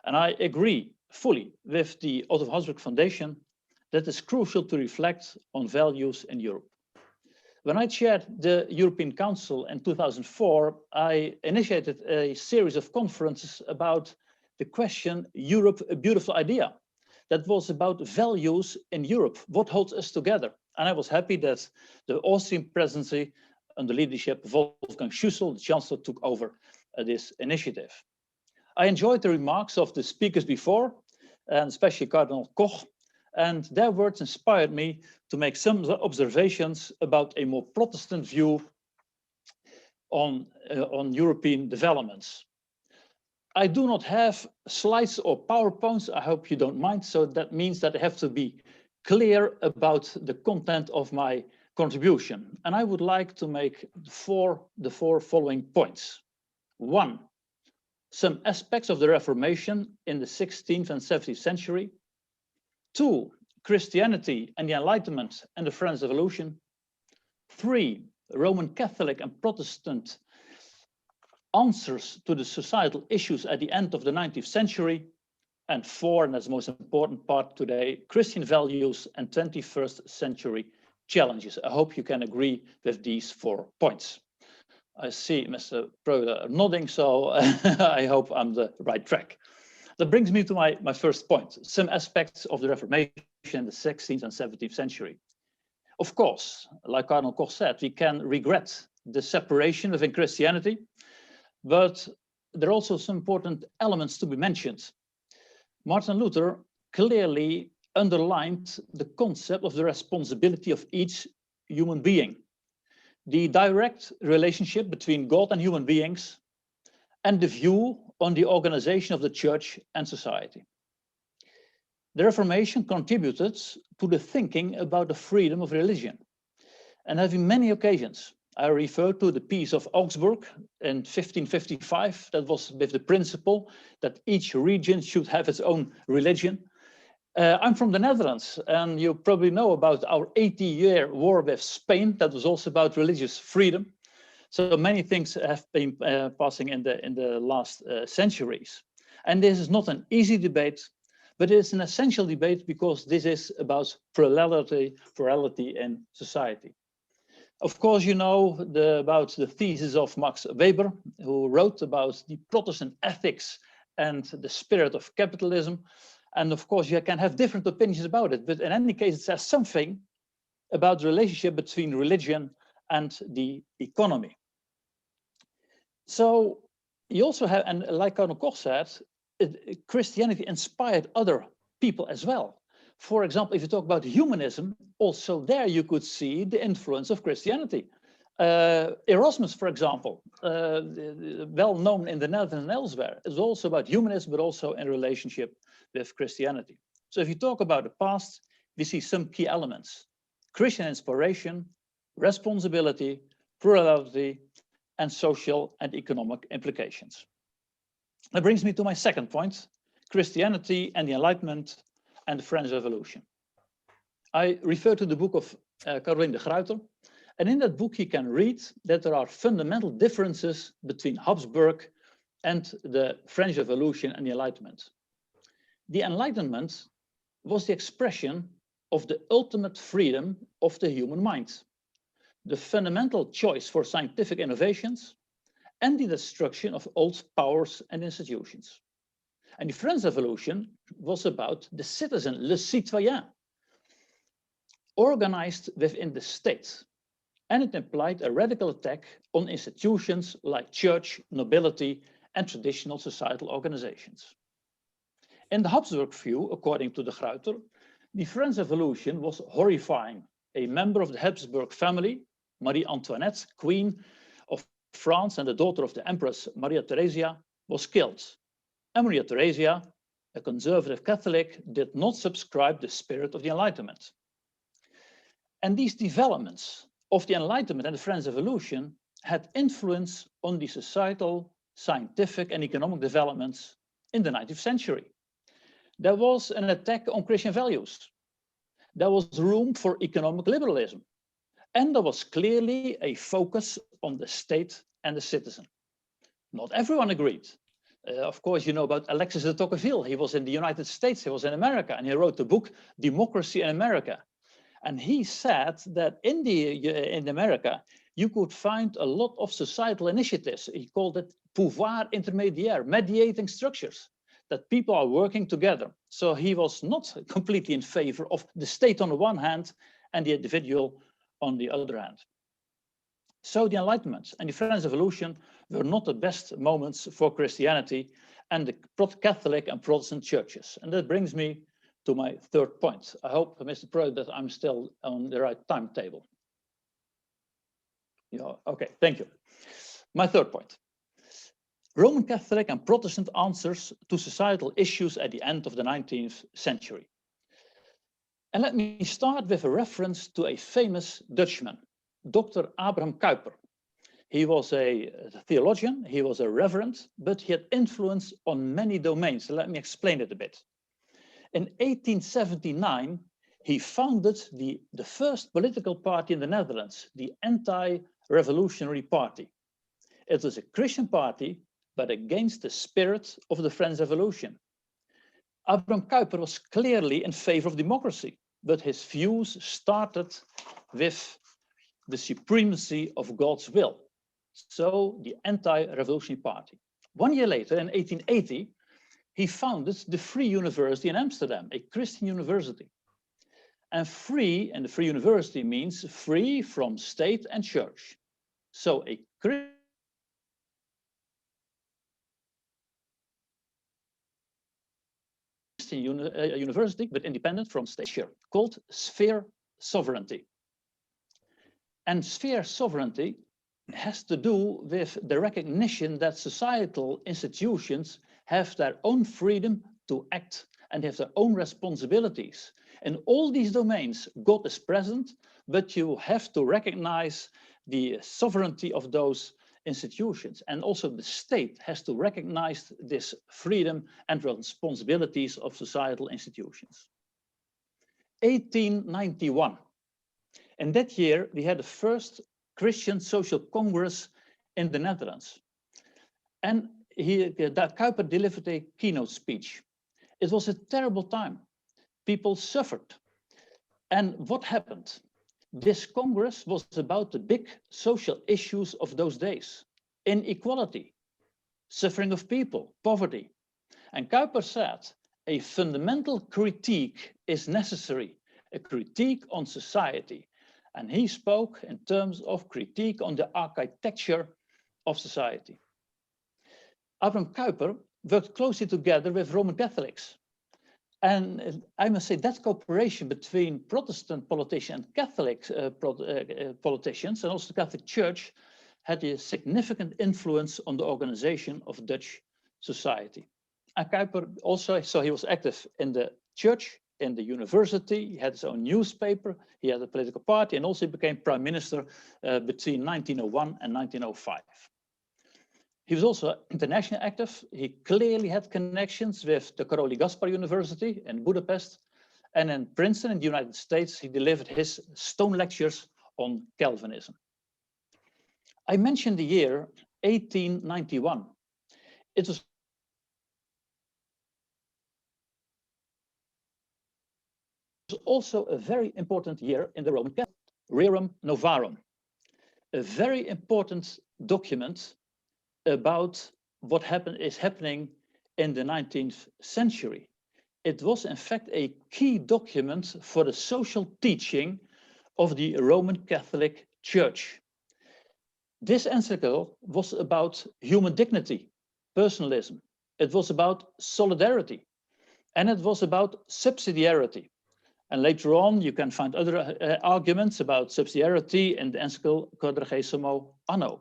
And I agree fully with the Otto von Habsburg Foundation that it's crucial to reflect on values in Europe. When I chaired the European Council in 2004, I initiated a series of conferences about the question, Europe, a beautiful idea. That was about values in Europe, what holds us together. And I was happy that the Austrian presidency, under leadership of Wolfgang Schüssel, the Chancellor, took over this initiative. I enjoyed the remarks of the speakers before, and especially Cardinal Koch, and their words inspired me to make some observations about a more Protestant view on European developments. I do not have slides or PowerPoints, I hope you don't mind, so that means that I have to be clear about the content of my contribution. And I would like to make the four following points. 1, some aspects of the Reformation in the 16th and 17th century. 2, Christianity and the Enlightenment and the French Revolution. 3, Roman Catholic and Protestant answers to the societal issues at the end of the 19th century. And 4, and that's the most important part today, Christian values and 21st century challenges. I hope you can agree with these 4 points. I see Mr. Prőhle nodding, so I hope I'm the right track. That brings me to my first point, some aspects of the Reformation in the 16th and 17th century. Of course, like Cardinal Koch said, we can regret the separation within Christianity, but there are also some important elements to be mentioned. Martin Luther clearly underlined the concept of the responsibility of each human being, the direct relationship between God and human beings, and the view on the organization of the church and society. The Reformation contributed to the thinking about the freedom of religion, and having many occasions. I refer to the Peace of Augsburg in 1555, that was with the principle that each region should have its own religion. I'm from the Netherlands, and you probably know about our 80-year war with Spain, that was also about religious freedom. So many things have been passing in the last centuries. And this is not an easy debate, but it is an essential debate because this is about plurality in society. Of course, you know about the thesis of Max Weber, who wrote about the Protestant ethics and the spirit of capitalism. And of course, you can have different opinions about it, but in any case, it says something about the relationship between religion and the economy. So you also have, and like Cardinal Koch said, Christianity inspired other people as well. For example, if you talk about humanism, also there you could see the influence of Christianity. Erasmus, for example, well known in the Netherlands and elsewhere, is also about humanism, but also in relationship with Christianity. So if you talk about the past, we see some key elements: Christian inspiration, responsibility, plurality, and social and economic implications. That brings me to my second point: Christianity and the Enlightenment and the French Revolution. I refer to the book of Katalin de Gruyter, and in that book he can read that there are fundamental differences between Habsburg and the French Revolution and the Enlightenment. The Enlightenment was the expression of the ultimate freedom of the human mind, the fundamental choice for scientific innovations, and the destruction of old powers and institutions. And the French Revolution was about the citizen, le citoyen, organized within the state. And it implied a radical attack on institutions like church, nobility, and traditional societal organizations. In the Habsburg view, according to de Gruyter, the French Revolution was horrifying. A member of the Habsburg family, Marie Antoinette, Queen of France and the daughter of the Empress Maria Theresia, was killed. And Maria Theresia, a conservative Catholic, did not subscribe the spirit of the Enlightenment. And these developments of the Enlightenment and the French Revolution had influence on the societal, scientific, and economic developments in the 19th century. There was an attack on Christian values. There was room for economic liberalism. And there was clearly a focus on the state and the citizen. Not everyone agreed. Of course, you know about Alexis de Tocqueville. He was in the United States, he was in America, and he wrote the book, Democracy in America. And he said that in America, you could find a lot of societal initiatives. He called it pouvoir intermédiaire, mediating structures, that people are working together. So he was not completely in favor of the state on the one hand and the individual on the other hand. So the Enlightenment and the French Revolution were not the best moments for Christianity and the Catholic and Protestant churches. And that brings me to my third point. I hope, Mr. Prőhle, that I'm still on the right timetable. Yeah, okay, thank you. My third point. Roman Catholic and Protestant answers to societal issues at the end of the 19th century. And let me start with a reference to a famous Dutchman, Dr. Abraham Kuyper. He was a theologian, he was a reverend, but he had influence on many domains. So let me explain it a bit. In 1879, he founded the first political party in the Netherlands, the Anti-Revolutionary Party. It was a Christian party, but against the spirit of the French Revolution. Abraham Kuyper was clearly in favor of democracy, but his views started with the supremacy of God's will. So the Anti-Revolutionary Party. 1 year later, in 1880, he founded the Free University in Amsterdam, a Christian university. And free in the Free University means free from state and church. So a Christian university, but independent from state, called sphere sovereignty. And sphere sovereignty has to do with the recognition that societal institutions have their own freedom to act and have their own responsibilities. In all these domains, God is present, but you have to recognize the sovereignty of those institutions. And also the state has to recognize this freedom and responsibilities of societal institutions. 1891. In that year, we had the first Christian Social Congress in the Netherlands. And Kuyper delivered a keynote speech. It was a terrible time. People suffered. And what happened? This Congress was about the big social issues of those days. Inequality, suffering of people, poverty. And Kuyper said, a fundamental critique is necessary, a critique on society. And he spoke in terms of critique on the architecture of society. Abraham Kuyper worked closely together with Roman Catholics. And I must say that cooperation between Protestant politicians and Catholic politicians, and also the Catholic Church, had a significant influence on the organization of Dutch society. And Kuyper also, so he was active in the church, in the university, he had his own newspaper, he had a political party, and also he became prime minister between 1901 and 1905. He was also internationally active. He clearly had connections with the Karoly Gaspar University in Budapest, and in Princeton in the United States, he delivered his stone lectures on Calvinism. I mentioned the year 1891. It was also a very important year in the Roman Catholic, Rerum Novarum, a very important document about what is happening in the 19th century. It was in fact a key document for the social teaching of the Roman Catholic Church. This encyclical was about human dignity, personalism. It was about solidarity, and it was about subsidiarity. And later on, you can find other arguments about subsidiarity in the encyclical Quadragesimo Anno.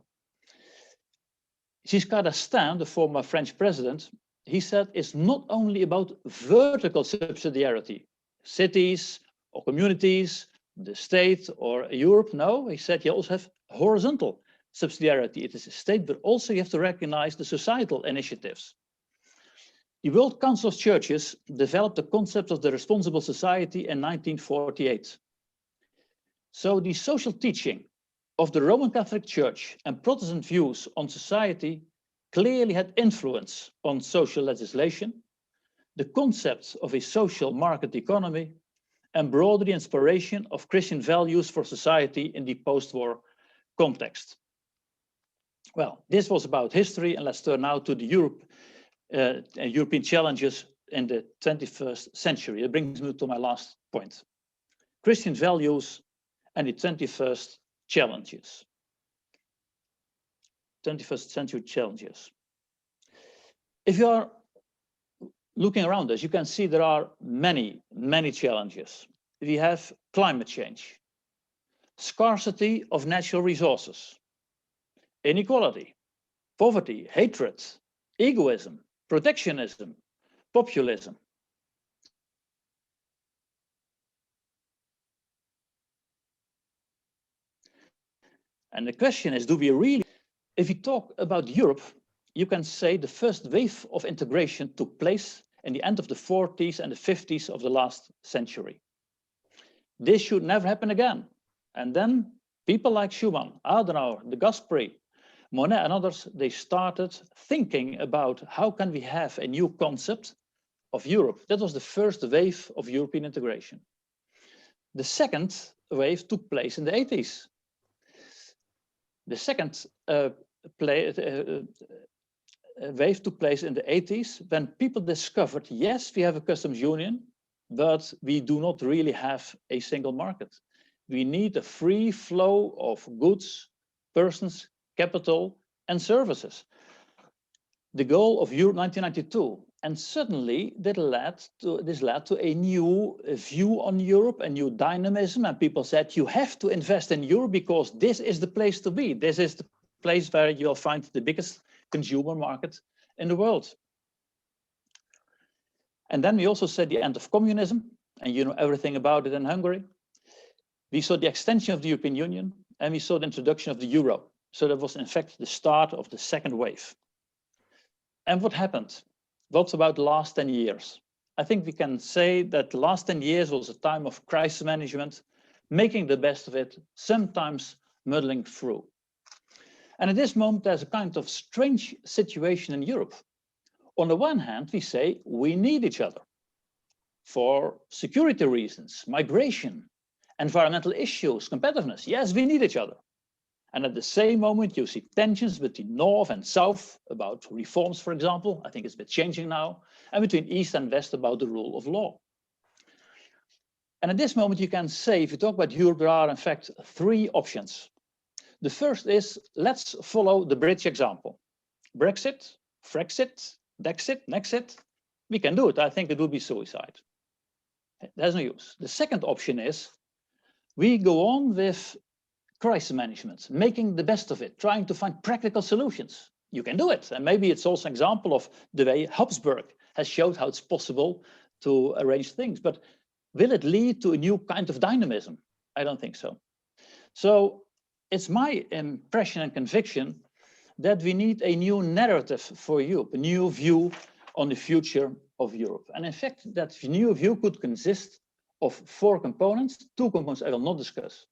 Giscard d'Estaing, the former French president, he said it's not only about vertical subsidiarity, cities or communities, the state or Europe. No, he said you also have horizontal subsidiarity. It is a state, but also you have to recognize the societal initiatives. The World Council of Churches developed the concept of the responsible society in 1948. So the social teaching of the Roman Catholic Church and Protestant views on society clearly had influence on social legislation, the concept of a social market economy, and broader the inspiration of Christian values for society in the post-war context. Well, this was about history, and let's turn now to the European challenges in the 21st century. It brings me to my last point. Christian values and the 21st challenges. 21st century challenges. If you are looking around us, you can see there are many challenges. We have climate change, scarcity of natural resources, inequality, poverty, hatred, egoism, protectionism, populism. And the question is, do we really, if we talk about Europe, you can say the first wave of integration took place in the end of the 40s and the 50s of the last century. This should never happen again. And then people like Schumann, Adenauer, de Gasperi, Monet and others, they started thinking about how can we have a new concept of Europe. That was the first wave of European integration. The second wave took place in the 80s. The second wave took place in the 80s when people discovered, yes, we have a customs union, but we do not really have a single market. We need a free flow of goods, persons, capital, and services. The goal of Europe 1992, and suddenly this led to a new view on Europe, a new dynamism, and people said you have to invest in Europe because this is the place to be. This is the place where you'll find the biggest consumer market in the world. And then we also said the end of communism, and you know everything about it in Hungary. We saw the extension of the European Union, and we saw the introduction of the euro. So that was in fact the start of the second wave. And what happened? What about the last 10 years? I think we can say that the last 10 years was a time of crisis management, making the best of it, sometimes muddling through. And at this moment, there's a kind of strange situation in Europe. On the one hand, we say we need each other for security reasons, migration, environmental issues, competitiveness. Yes, we need each other. And at the same moment, you see tensions between North and South about reforms, for example. I think it's a bit changing now. And between East and West about the rule of law. And at this moment, you can say, if you talk about Europe, there are in fact three options. The first is, let's follow the British example. Brexit, Frexit, Dexit, Nexit. We can do it. I think it would be suicide. There's no use. The second option is we go on with crisis management, making the best of it, trying to find practical solutions. You can do it. And maybe it's also an example of the way Habsburg has showed how it's possible to arrange things. But will it lead to a new kind of dynamism? I don't think so. So it's my impression and conviction that we need a new narrative for Europe, a new view on the future of Europe. And in fact, that new view could consist of 4 components. 2 components I will not discuss.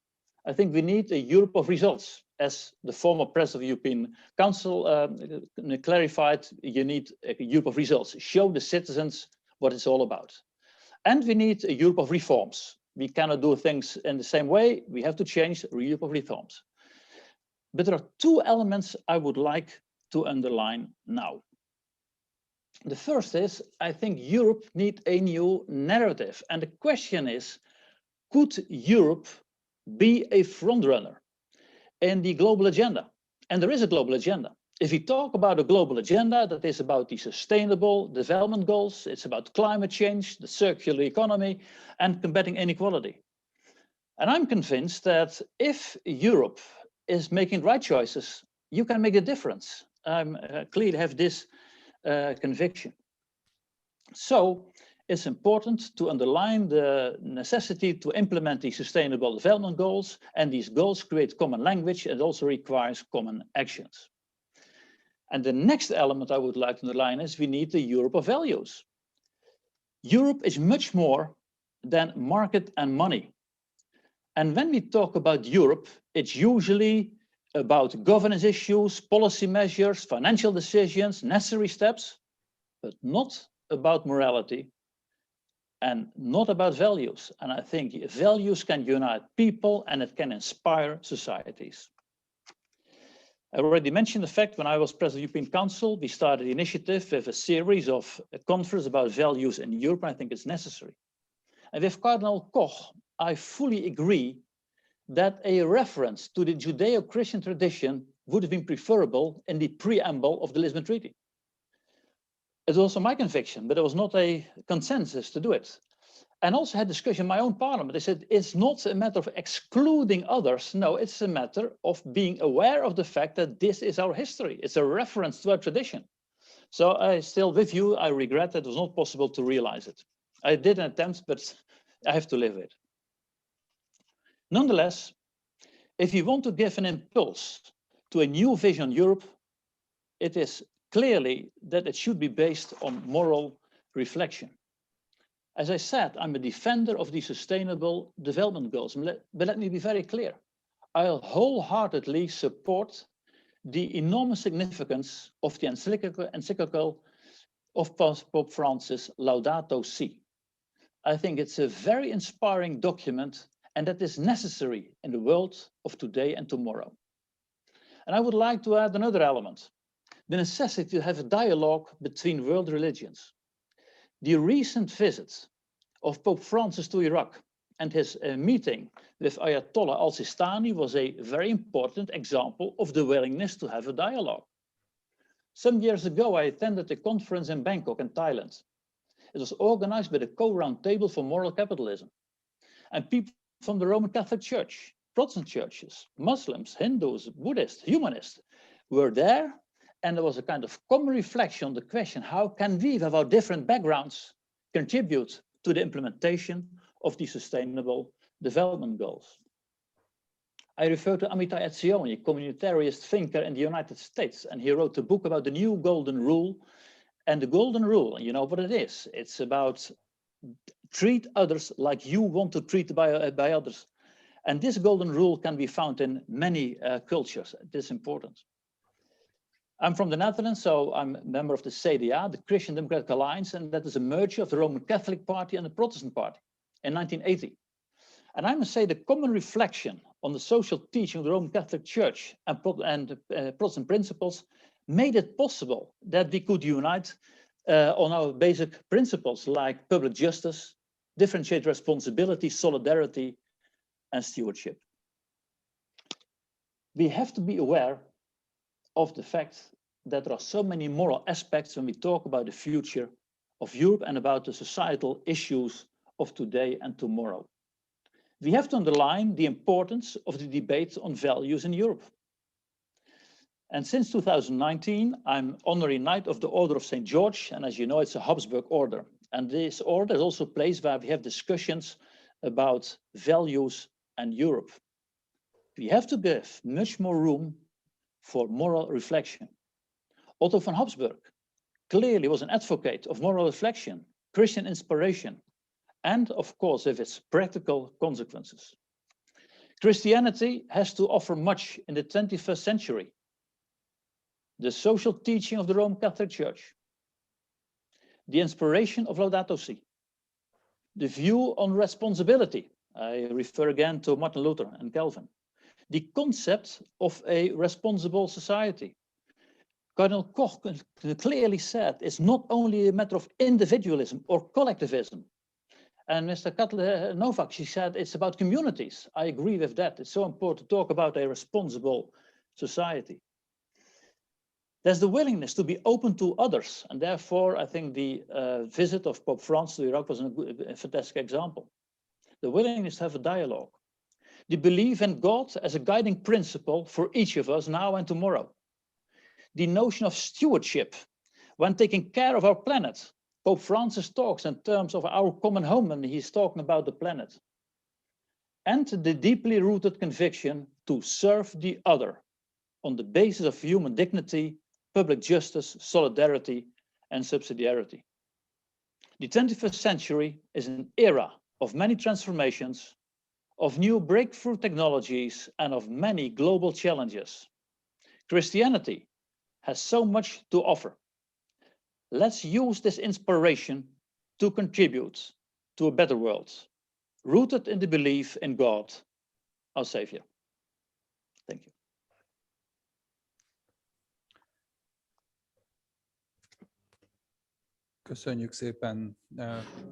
I think we need a Europe of results. As the former president of the European Council clarified, you need a Europe of results. Show the citizens what it's all about. And we need a Europe of reforms. We cannot do things in the same way. We have to change a Europe of reforms. But there are 2 elements I would like to underline now. The first is, I think Europe needs a new narrative. And the question is, could Europe be a frontrunner in the global agenda? And there is a global agenda. If we talk about a global agenda that is about the sustainable development goals, it's about climate change, the circular economy, and combating inequality. And I'm convinced that if Europe is making right choices, you can make a difference. I clearly have this conviction. So it's important to underline the necessity to implement the sustainable development goals, and these goals create common language. It also requires common actions. And the next element I would like to underline is we need the Europe of values. Europe is much more than market and money. And when we talk about Europe, it's usually about governance issues, policy measures, financial decisions, necessary steps, but not about morality and not about values. And I think values can unite people and it can inspire societies. I already mentioned the fact when I was president of the European Council, we started the initiative with a series of conferences about values in Europe, and I think it's necessary. And with Cardinal Koch, I fully agree that a reference to the Judeo-Christian tradition would have been preferable in the preamble of the Lisbon Treaty. It's also my conviction, but there was not a consensus to do it. And also had discussion in my own parliament. They said it's not a matter of excluding others. No, it's a matter of being aware of the fact that this is our history. It's a reference to our tradition. So I still, with you, I regret that it was not possible to realize it. I did an attempt, but I have to live with it. Nonetheless, if you want to give an impulse to a new vision on Europe, it is clearly that it should be based on moral reflection. As I said, I'm a defender of the Sustainable Development Goals, but let me be very clear. I'll wholeheartedly support the enormous significance of the encyclical of Pope Francis, Laudato Si. I think it's a very inspiring document, and that is necessary in the world of today and tomorrow. And I would like to add another element, the necessity to have a dialogue between world religions. The recent visit of Pope Francis to Iraq and his meeting with Ayatollah al-Sistani was a very important example of the willingness to have a dialogue. Some years ago, I attended a conference in Bangkok in Thailand. It was organized by the Koch Roundtable for Moral Capitalism. And people from the Roman Catholic Church, Protestant churches, Muslims, Hindus, Buddhists, humanists were there. And there was a kind of common reflection on the question, how can we, with our different backgrounds, contribute to the implementation of the Sustainable Development Goals? I refer to Amitai Etzioni, a communitarist thinker in the United States, and he wrote a book about the new Golden Rule. And the Golden Rule, you know what it is. It's about treat others like you want to treat by others. And this Golden Rule can be found in many cultures. It is important. I'm from the Netherlands, so I'm a member of the CDA, the Christian Democratic Alliance, and that is a merger of the Roman Catholic Party and the Protestant Party in 1980. And I must say the common reflection on the social teaching of the Roman Catholic Church and Protestant principles made it possible that we could unite on our basic principles like public justice, differentiated responsibility, solidarity, and stewardship. We have to be aware of the fact that there are so many moral aspects when we talk about the future of Europe and about the societal issues of today and tomorrow. We have to underline the importance of the debate on values in Europe. And since 2019, I'm Honorary Knight of the Order of St. George, and as you know, it's a Habsburg order. And this order is also a place where we have discussions about values and Europe. We have to give much more room for moral reflection. Otto von Habsburg clearly was an advocate of moral reflection, Christian inspiration, and of course, of its practical consequences. Christianity has to offer much in the 21st century. The social teaching of the Roman Catholic Church, the inspiration of Laudato Si, the view on responsibility. I refer again to Martin Luther and Calvin. The concept of a responsible society. Cardinal Koch clearly said it's not only a matter of individualism or collectivism. And Mr. Katalin, Novák, she said it's about communities. I agree with that. It's so important to talk about a responsible society. There's the willingness to be open to others. And therefore, I think the visit of Pope Francis to Iraq was a fantastic example. The willingness to have a dialogue. The belief in God as a guiding principle for each of us now and tomorrow. The notion of stewardship when taking care of our planet. Pope Francis talks in terms of our common home, and he's talking about the planet. And the deeply rooted conviction to serve the other on the basis of human dignity, public justice, solidarity, and subsidiarity. The 21st century is an era of many transformations, of new breakthrough technologies, and of many global challenges. Christianity has so much to offer. Let's use this inspiration to contribute to a better world, rooted in the belief in God, our Savior. Thank you. Köszönjük szépen,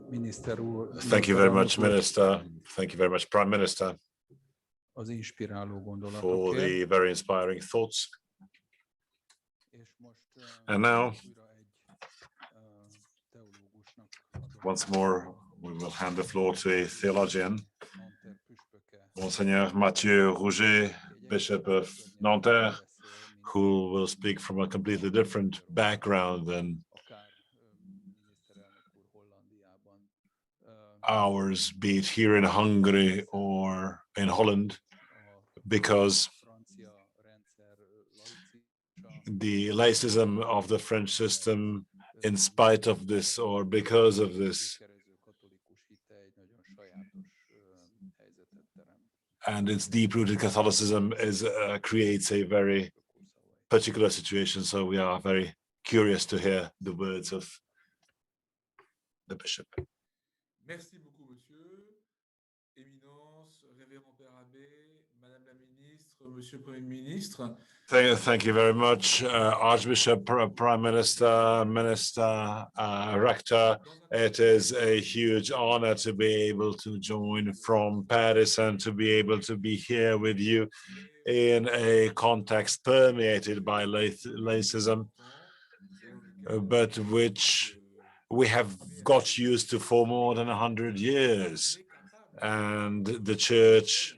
miniszter úr. Thank you very much, Minister. Thank you very much, Prime Minister, Az inspiráló for gondolatokért. the very inspiring thoughts. És most, And now, újra egy teológusnak adom once more, we will hand the floor to a theologian, Nanterre püspöke, Monseigneur Matthieu Rougé, Bishop of Nanterre, who will speak from a completely different background than akár miniszterelnök úr Hollandiában, ours, be it here in Hungary or in Holland, because francia rendszer laicizmusa, the laïcism of the French system, in spite of this or because of this, gyökerező katolikus hite egy nagyon sajátos helyzetet teremt. and its deep-rooted Catholicism creates a very particular situation. So we are very curious to hear the words of the bishop. Merci beaucoup, monsieur. Éminence, révérend Père Abbé, Madame la Ministre, Monsieur le Premier Ministre. Thank you very much, Archbishop, Prime Minister, Minister, Rector. It is a huge honor to be able to join from Paris and to be able to be here with you in a context permeated by laïcism, but which we have got used to for more than 100 years. And the church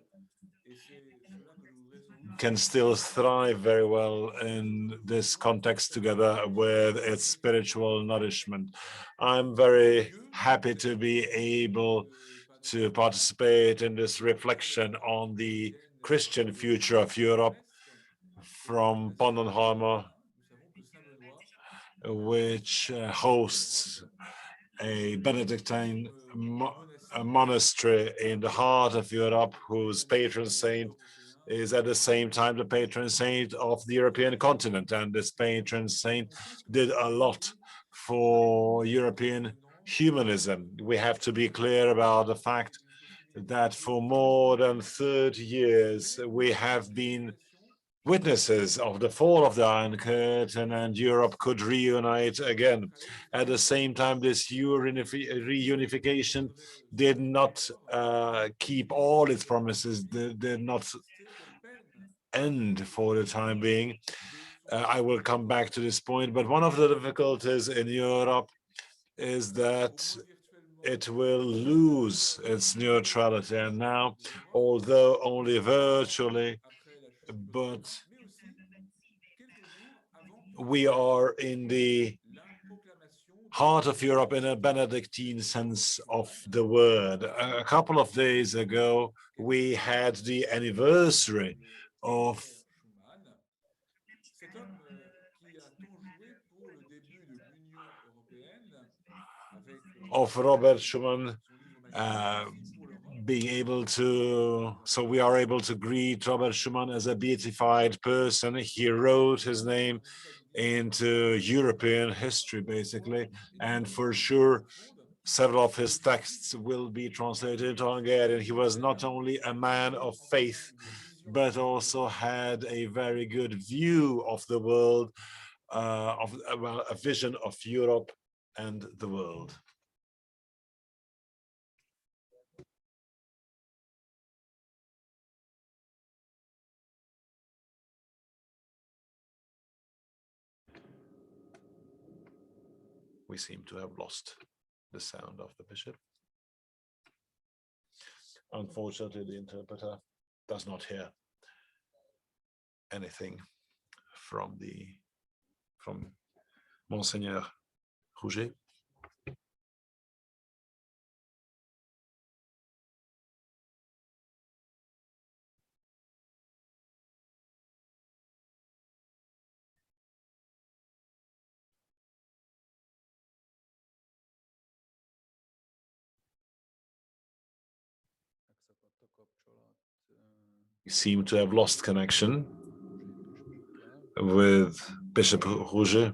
can still thrive very well in this context together with its spiritual nourishment. I'm very happy to be able to participate in this reflection on the Christian future of Europe from Pannonhalma, which hosts a Benedictine monastery in the heart of Europe, whose patron saint is at the same time the patron saint of the European continent. And this patron saint did a lot for European humanism. We have to be clear about the fact that for more than 30 years, we have been witnesses of the fall of the Iron Curtain, and Europe could reunite again. At the same time, this reunification did not keep all its promises, did not end for the time being. I will come back to this point, but one of the difficulties in Europe is that it will lose its neutrality. And now, although only virtually, but we are in the heart of Europe in a Benedictine sense of the word. A couple of days ago, we had the anniversary of Robert Schuman being able to, so we are able to greet Robert Schuman as a beatified person. He wrote his name into European history, basically, and for sure, several of his texts will be translated into Hungarian. He was not only a man of faith, but also had a very good view of the world, well, a vision of Europe and the world. We seem to have lost the sound of the bishop. Unfortunately, the interpreter does not hear anything from Monseigneur Rougé. We seem to have lost connection with Bishop Rougé.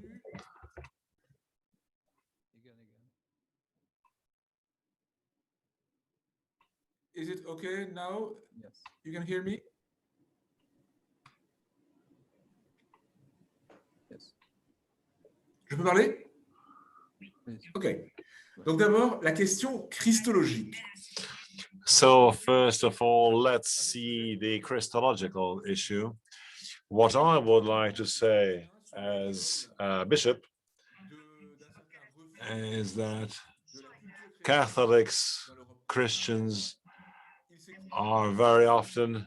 Is it okay now? Yes. You can hear me? Yes. Je peux parler? Ok. Donc d'abord, la question christologique. So first of all, let's see the Christological issue. What I would like to say as a bishop is that Catholics, Christians are very often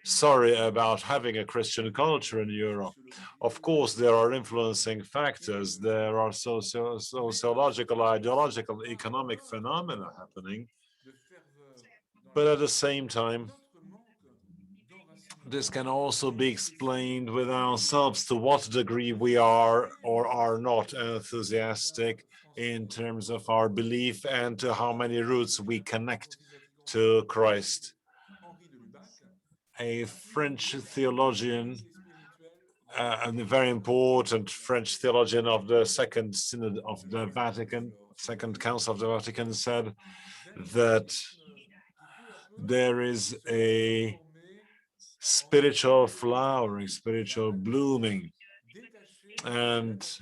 sorry about having a Christian culture in Europe. Of course, there are influencing factors. There are sociological, ideological, economic phenomena happening. But at the same time, this can also be explained with ourselves to what degree we are or are not enthusiastic in terms of our belief and to how many roots we connect to Christ. A French theologian, and a very important French theologian of the Second Synod of the Vatican, Second Council of the Vatican, said that there is a spiritual flowering, spiritual blooming, and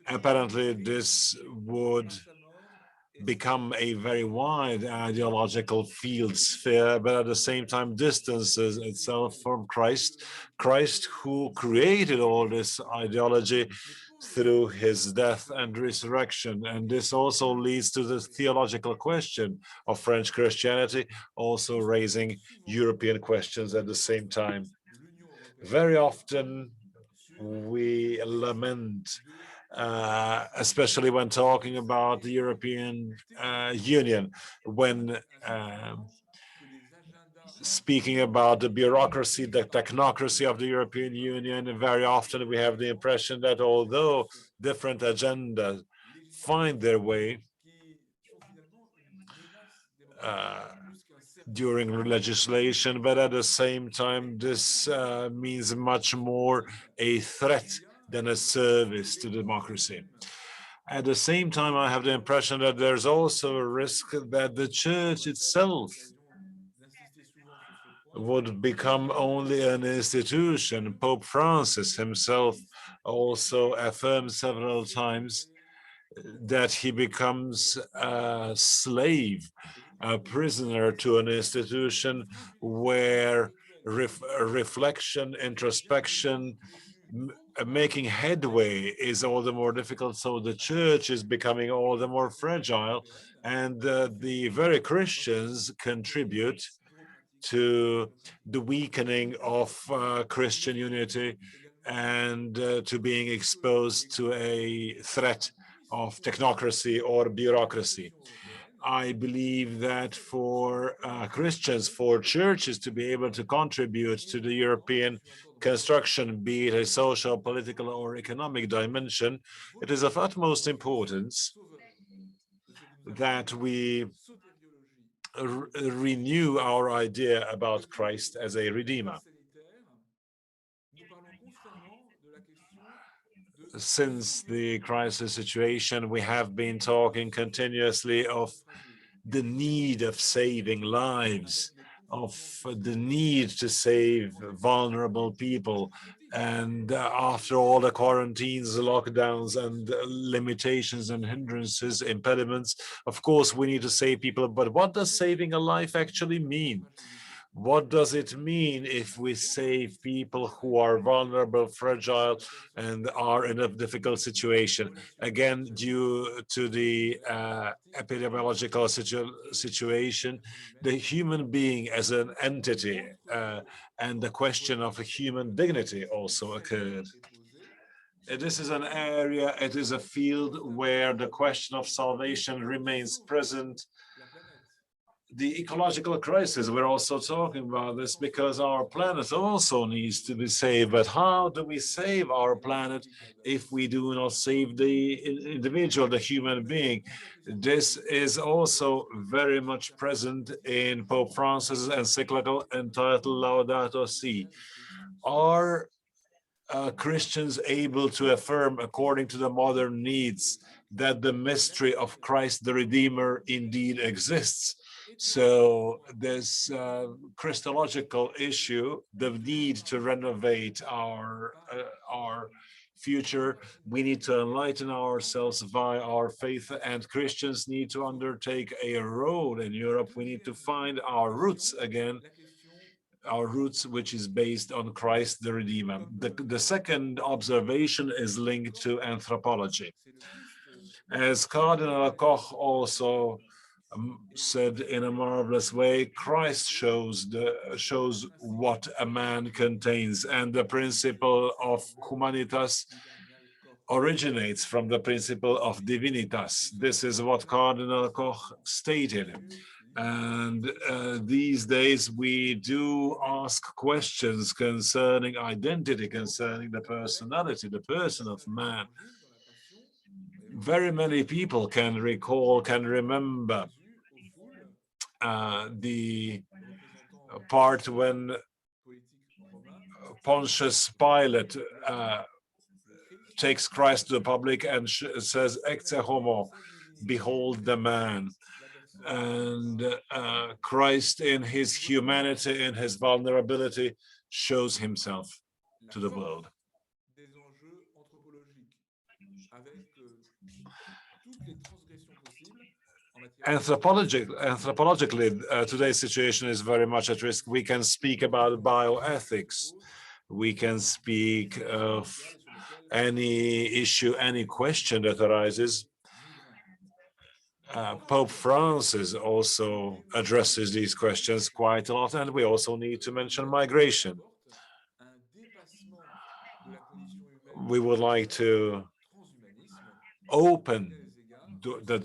apparently this would become a very wide ideological field sphere, but at the same time distances itself from Christ, who created all this ideology through his death and resurrection. And this also leads to the theological question of French Christianity, also raising European questions at the same time. Very often we lament, especially when talking about the European Union, when speaking about the bureaucracy, the technocracy of the European Union, and very often we have the impression that although different agendas find their way during legislation, but at the same time, this means much more a threat than a service to democracy. At the same time, I have the impression that there's also a risk that the church itself would become only an institution. Pope Francis himself also affirmed several times that he becomes a slave, a prisoner to an institution where reflection, introspection, making headway is all the more difficult, so the church is becoming all the more fragile, and the very Christians contribute to the weakening of Christian unity and to being exposed to a threat of technocracy or bureaucracy. I believe that for Christians, for churches to be able to contribute to the European construction, be it a social, political, or economic dimension, it is of utmost importance that we renew our idea about Christ as a Redeemer. Since the crisis situation, we have been talking continuously of the need of saving lives, of the need to save vulnerable people. And after all the quarantines, lockdowns, and limitations and hindrances, impediments, of course, we need to save people. But what does saving a life actually mean? What does it mean if we save people who are vulnerable, fragile, and are in a difficult situation? Again, due to the epidemiological situation, the human being as an entity and the question of human dignity also occurred. This is an area, it is a field where the question of salvation remains present. The ecological crisis, we're also talking about this because our planet also needs to be saved. But how do we save our planet if we do not save the individual, the human being? This is also very much present in Pope Francis' encyclical entitled Laudato Si. Are Christians able to affirm, according to the modern needs, that the mystery of Christ the Redeemer indeed exists? So this Christological issue, the need to renovate our future, we need to enlighten ourselves via our faith, and Christians need to undertake a road in Europe. We need to find our roots again, our roots, which is based on Christ the Redeemer. The second observation is linked to anthropology. As Cardinal Koch also said in a marvelous way, Christ shows what a man contains, and the principle of humanitas originates from the principle of divinitas. This is what Cardinal Koch stated. And these days we do ask questions concerning identity, concerning the personality, the person of man. Very many people can recall, can remember the part when Pontius Pilate takes Christ to the public and says, "Ecce homo," behold the man. And Christ, in his humanity, in his vulnerability, shows himself to the world. Anthropologically, today's situation is very much at risk. We can speak about bioethics. We can speak of any issue, any question that arises. Pope Francis also addresses these questions quite a lot, and we also need to mention migration. We would like to open the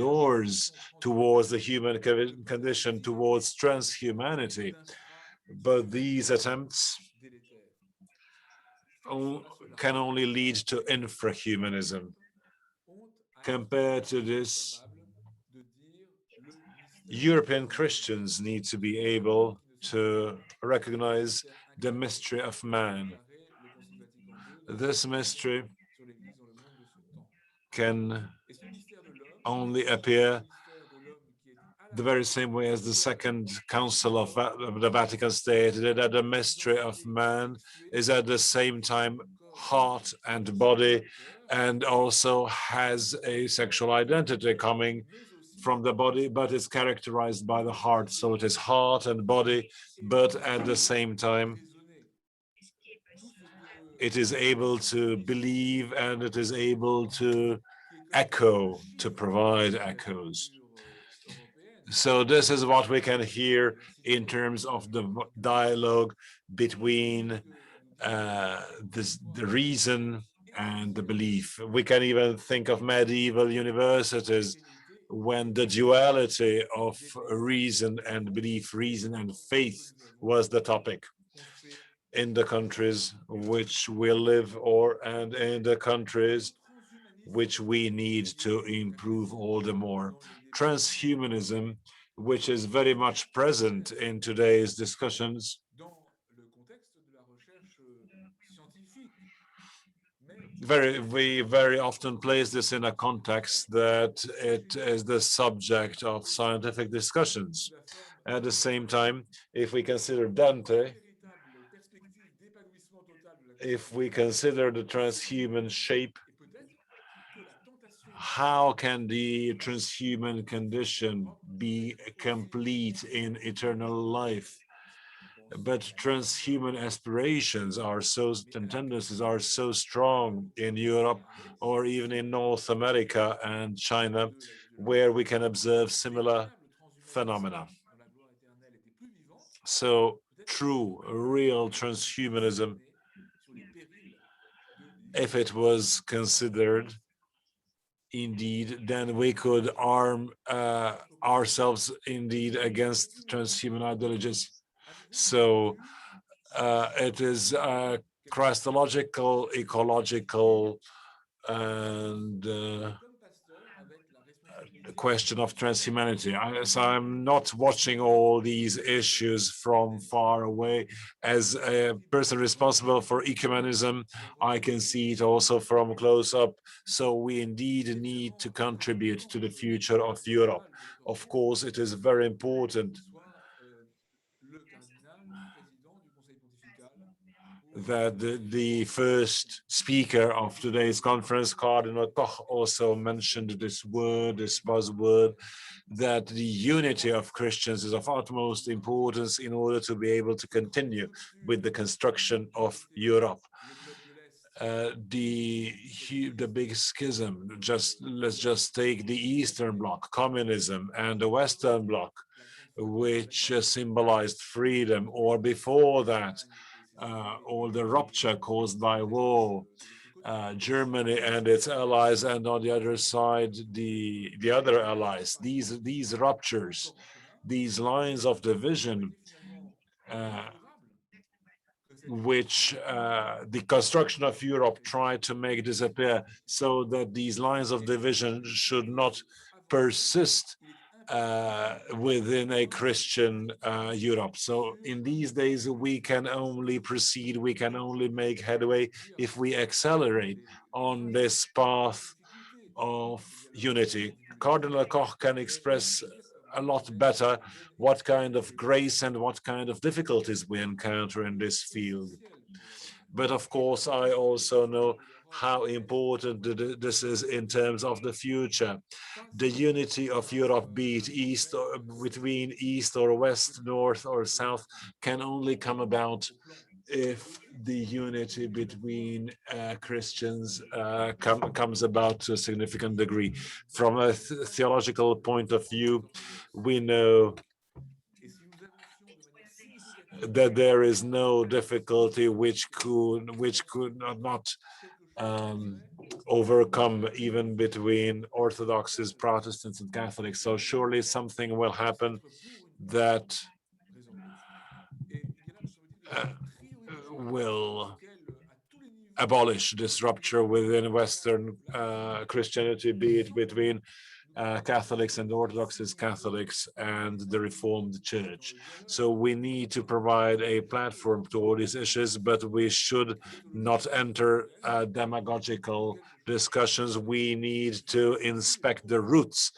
doors towards the human condition, towards transhumanity. But these attempts can only lead to infrahumanism. Compared to this, European Christians need to be able to recognize the mystery of man. This mystery can only appear the very same way as the Second Council of the Vatican stated, that the mystery of man is at the same time heart and body, and also has a sexual identity coming from the body, but is characterized by the heart. So it is heart and body, but at the same time, it is able to believe, and it is able to echo, to provide echoes. So this is what we can hear in terms of the dialogue between the reason and the belief. We can even think of medieval universities when the duality of reason and belief, reason and faith was the topic in the countries which we live and in the countries which we need to improve all the more. Transhumanism, which is very much present in today's discussions, we very often place this in a context that it is the subject of scientific discussions. At the same time, if we consider Dante, if we consider the transhuman shape, how can the transhuman condition be complete in eternal life? But transhuman aspirations are and tendencies are so strong in Europe or even in North America and China, where we can observe similar phenomena. So true, real transhumanism, if it was considered, indeed, then we could arm ourselves indeed against transhuman ideologies. So it is Christological, ecological, and the question of transhumanity. So I'm not watching all these issues from far away. As a person responsible for ecumenism, I can see it also from close up. So we indeed need to contribute to the future of Europe. Of course, it is very important that the first speaker of today's conference, Cardinal Koch, also mentioned this word, this buzzword, that the unity of Christians is of utmost importance in order to be able to continue with the construction of Europe. The big schism, let's just take the Eastern Bloc, communism, and the Western Bloc, which symbolized freedom, or before that, all the rupture caused by war, Germany and its allies, and on the other side, the other allies. These ruptures, these lines of division, which the construction of Europe tried to make disappear, so that these lines of division should not persist within a Christian Europe. So in these days, we can only proceed, we can only make headway if we accelerate on this path of unity. Cardinal Koch can express a lot better what kind of grace and what kind of difficulties we encounter in this field. But of course, I also know how important this is in terms of the future. The unity of Europe, be it between East or West, North or South, can only come about if the unity between Christians comes about to a significant degree. From a theological point of view, we know that there is no difficulty which could not overcome even between Orthodoxies, Protestants, and Catholics. So surely something will happen that will abolish this rupture within Western Christianity, be it between Catholics and Orthodox Catholics and the Reformed Church. So we need to provide a platform to all these issues, but we should not enter demagogical discussions. We need to inspect the roots,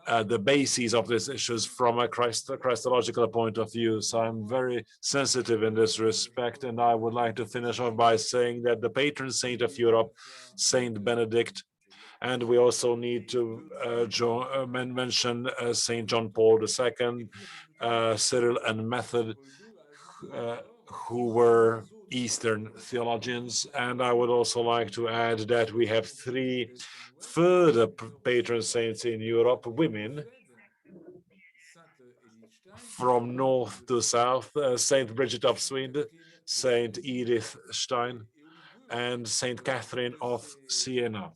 the bases of these issues from a Christological point of view. So I'm very sensitive in this respect, and I would like to finish off by saying that the patron saint of Europe, Saint Benedict, and we also need to mention St. John Paul II, Cirill and Method, who were Eastern theologians. And I would also like to add that we have 3 further patron saints in Europe, women, from north to south, Saint Bridget of Sweden, Saint Edith Stein, and Saint Catherine of Siena.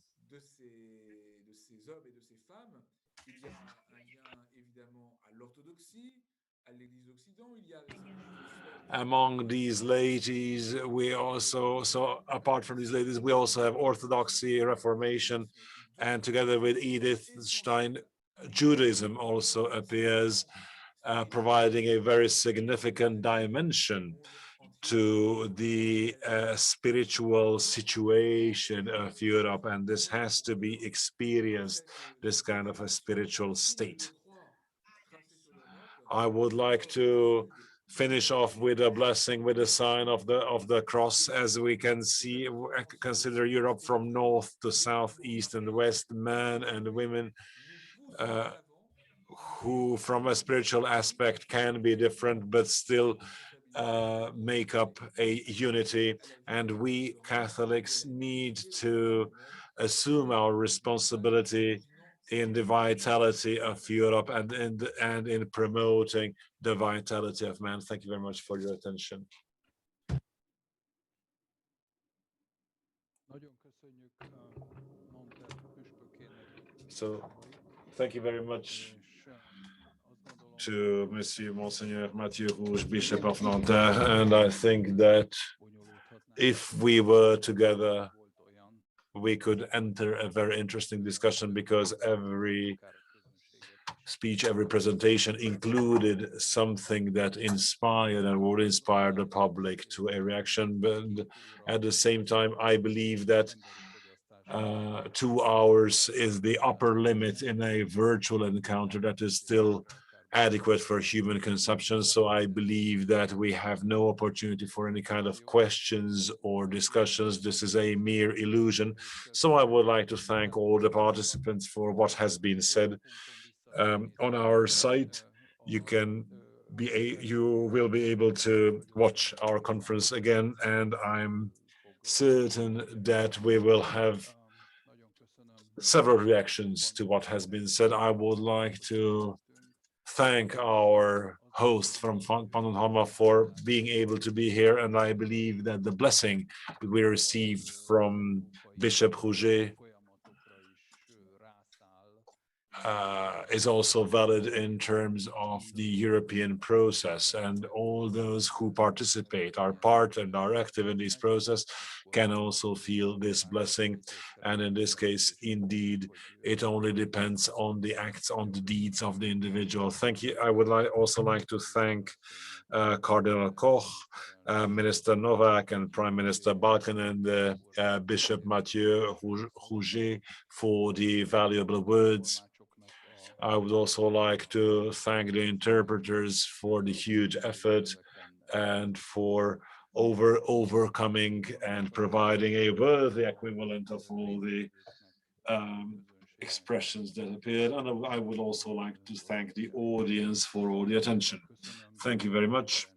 Among these ladies, we also, so apart from these ladies, we also have Orthodoxy, Reformation, and together with Edith Stein, Judaism also appears, providing a very significant dimension to the spiritual situation of Europe, and this has to be experienced, this kind of a spiritual state. I would like to finish off with a blessing, with a sign of the cross, as we can see, consider Europe from north to south, east and west, men and women, who from a spiritual aspect can be different, but still make up a unity. And we Catholics need to assume our responsibility in the vitality of Europe and in promoting the vitality of man. Thank you very much for your attention. So thank you very much to Monsignor Matthieu, who's Bishop of Nanterre. And I think that if we were together, we could enter a very interesting discussion, because every speech, every presentation included something that inspired and would inspire the public to a reaction. But at the same time, I believe that 2 hours is the upper limit in a virtual encounter that is still adequate for human consumption. So I believe that we have no opportunity for any kind of questions or discussions. This is a mere illusion. So I would like to thank all the participants for what has been said. On our site, you will be able to watch our conference again, and I'm certain that we will have several reactions to what has been said. I would like to thank our host from Pannonhalma for being able to be here, and I believe that the blessing we received from Bishop Rougé is also valid in terms of the European process, and all those who participate, are part and are active in this process, can also feel this blessing. And in this case, indeed, it only depends on the acts, on the deeds of the individual. Thank you. I would also like to thank Cardinal Koch, Minister Novák, and Prime Minister Balkenende, Bishop Matthieu, Rougé, for the valuable words. I would also like to thank the interpreters for the huge effort and for overcoming and providing a worthy equivalent of all the expressions that appeared. And I would also like to thank the audience for all the attention. Thank you very much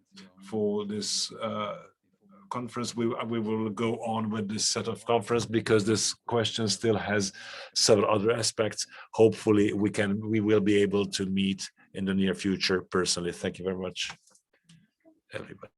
for this conference. We will go on with this set of conference, because this question still has several other aspects. Hopefully we will be able to meet in the near future personally. Thank you very much, everybody.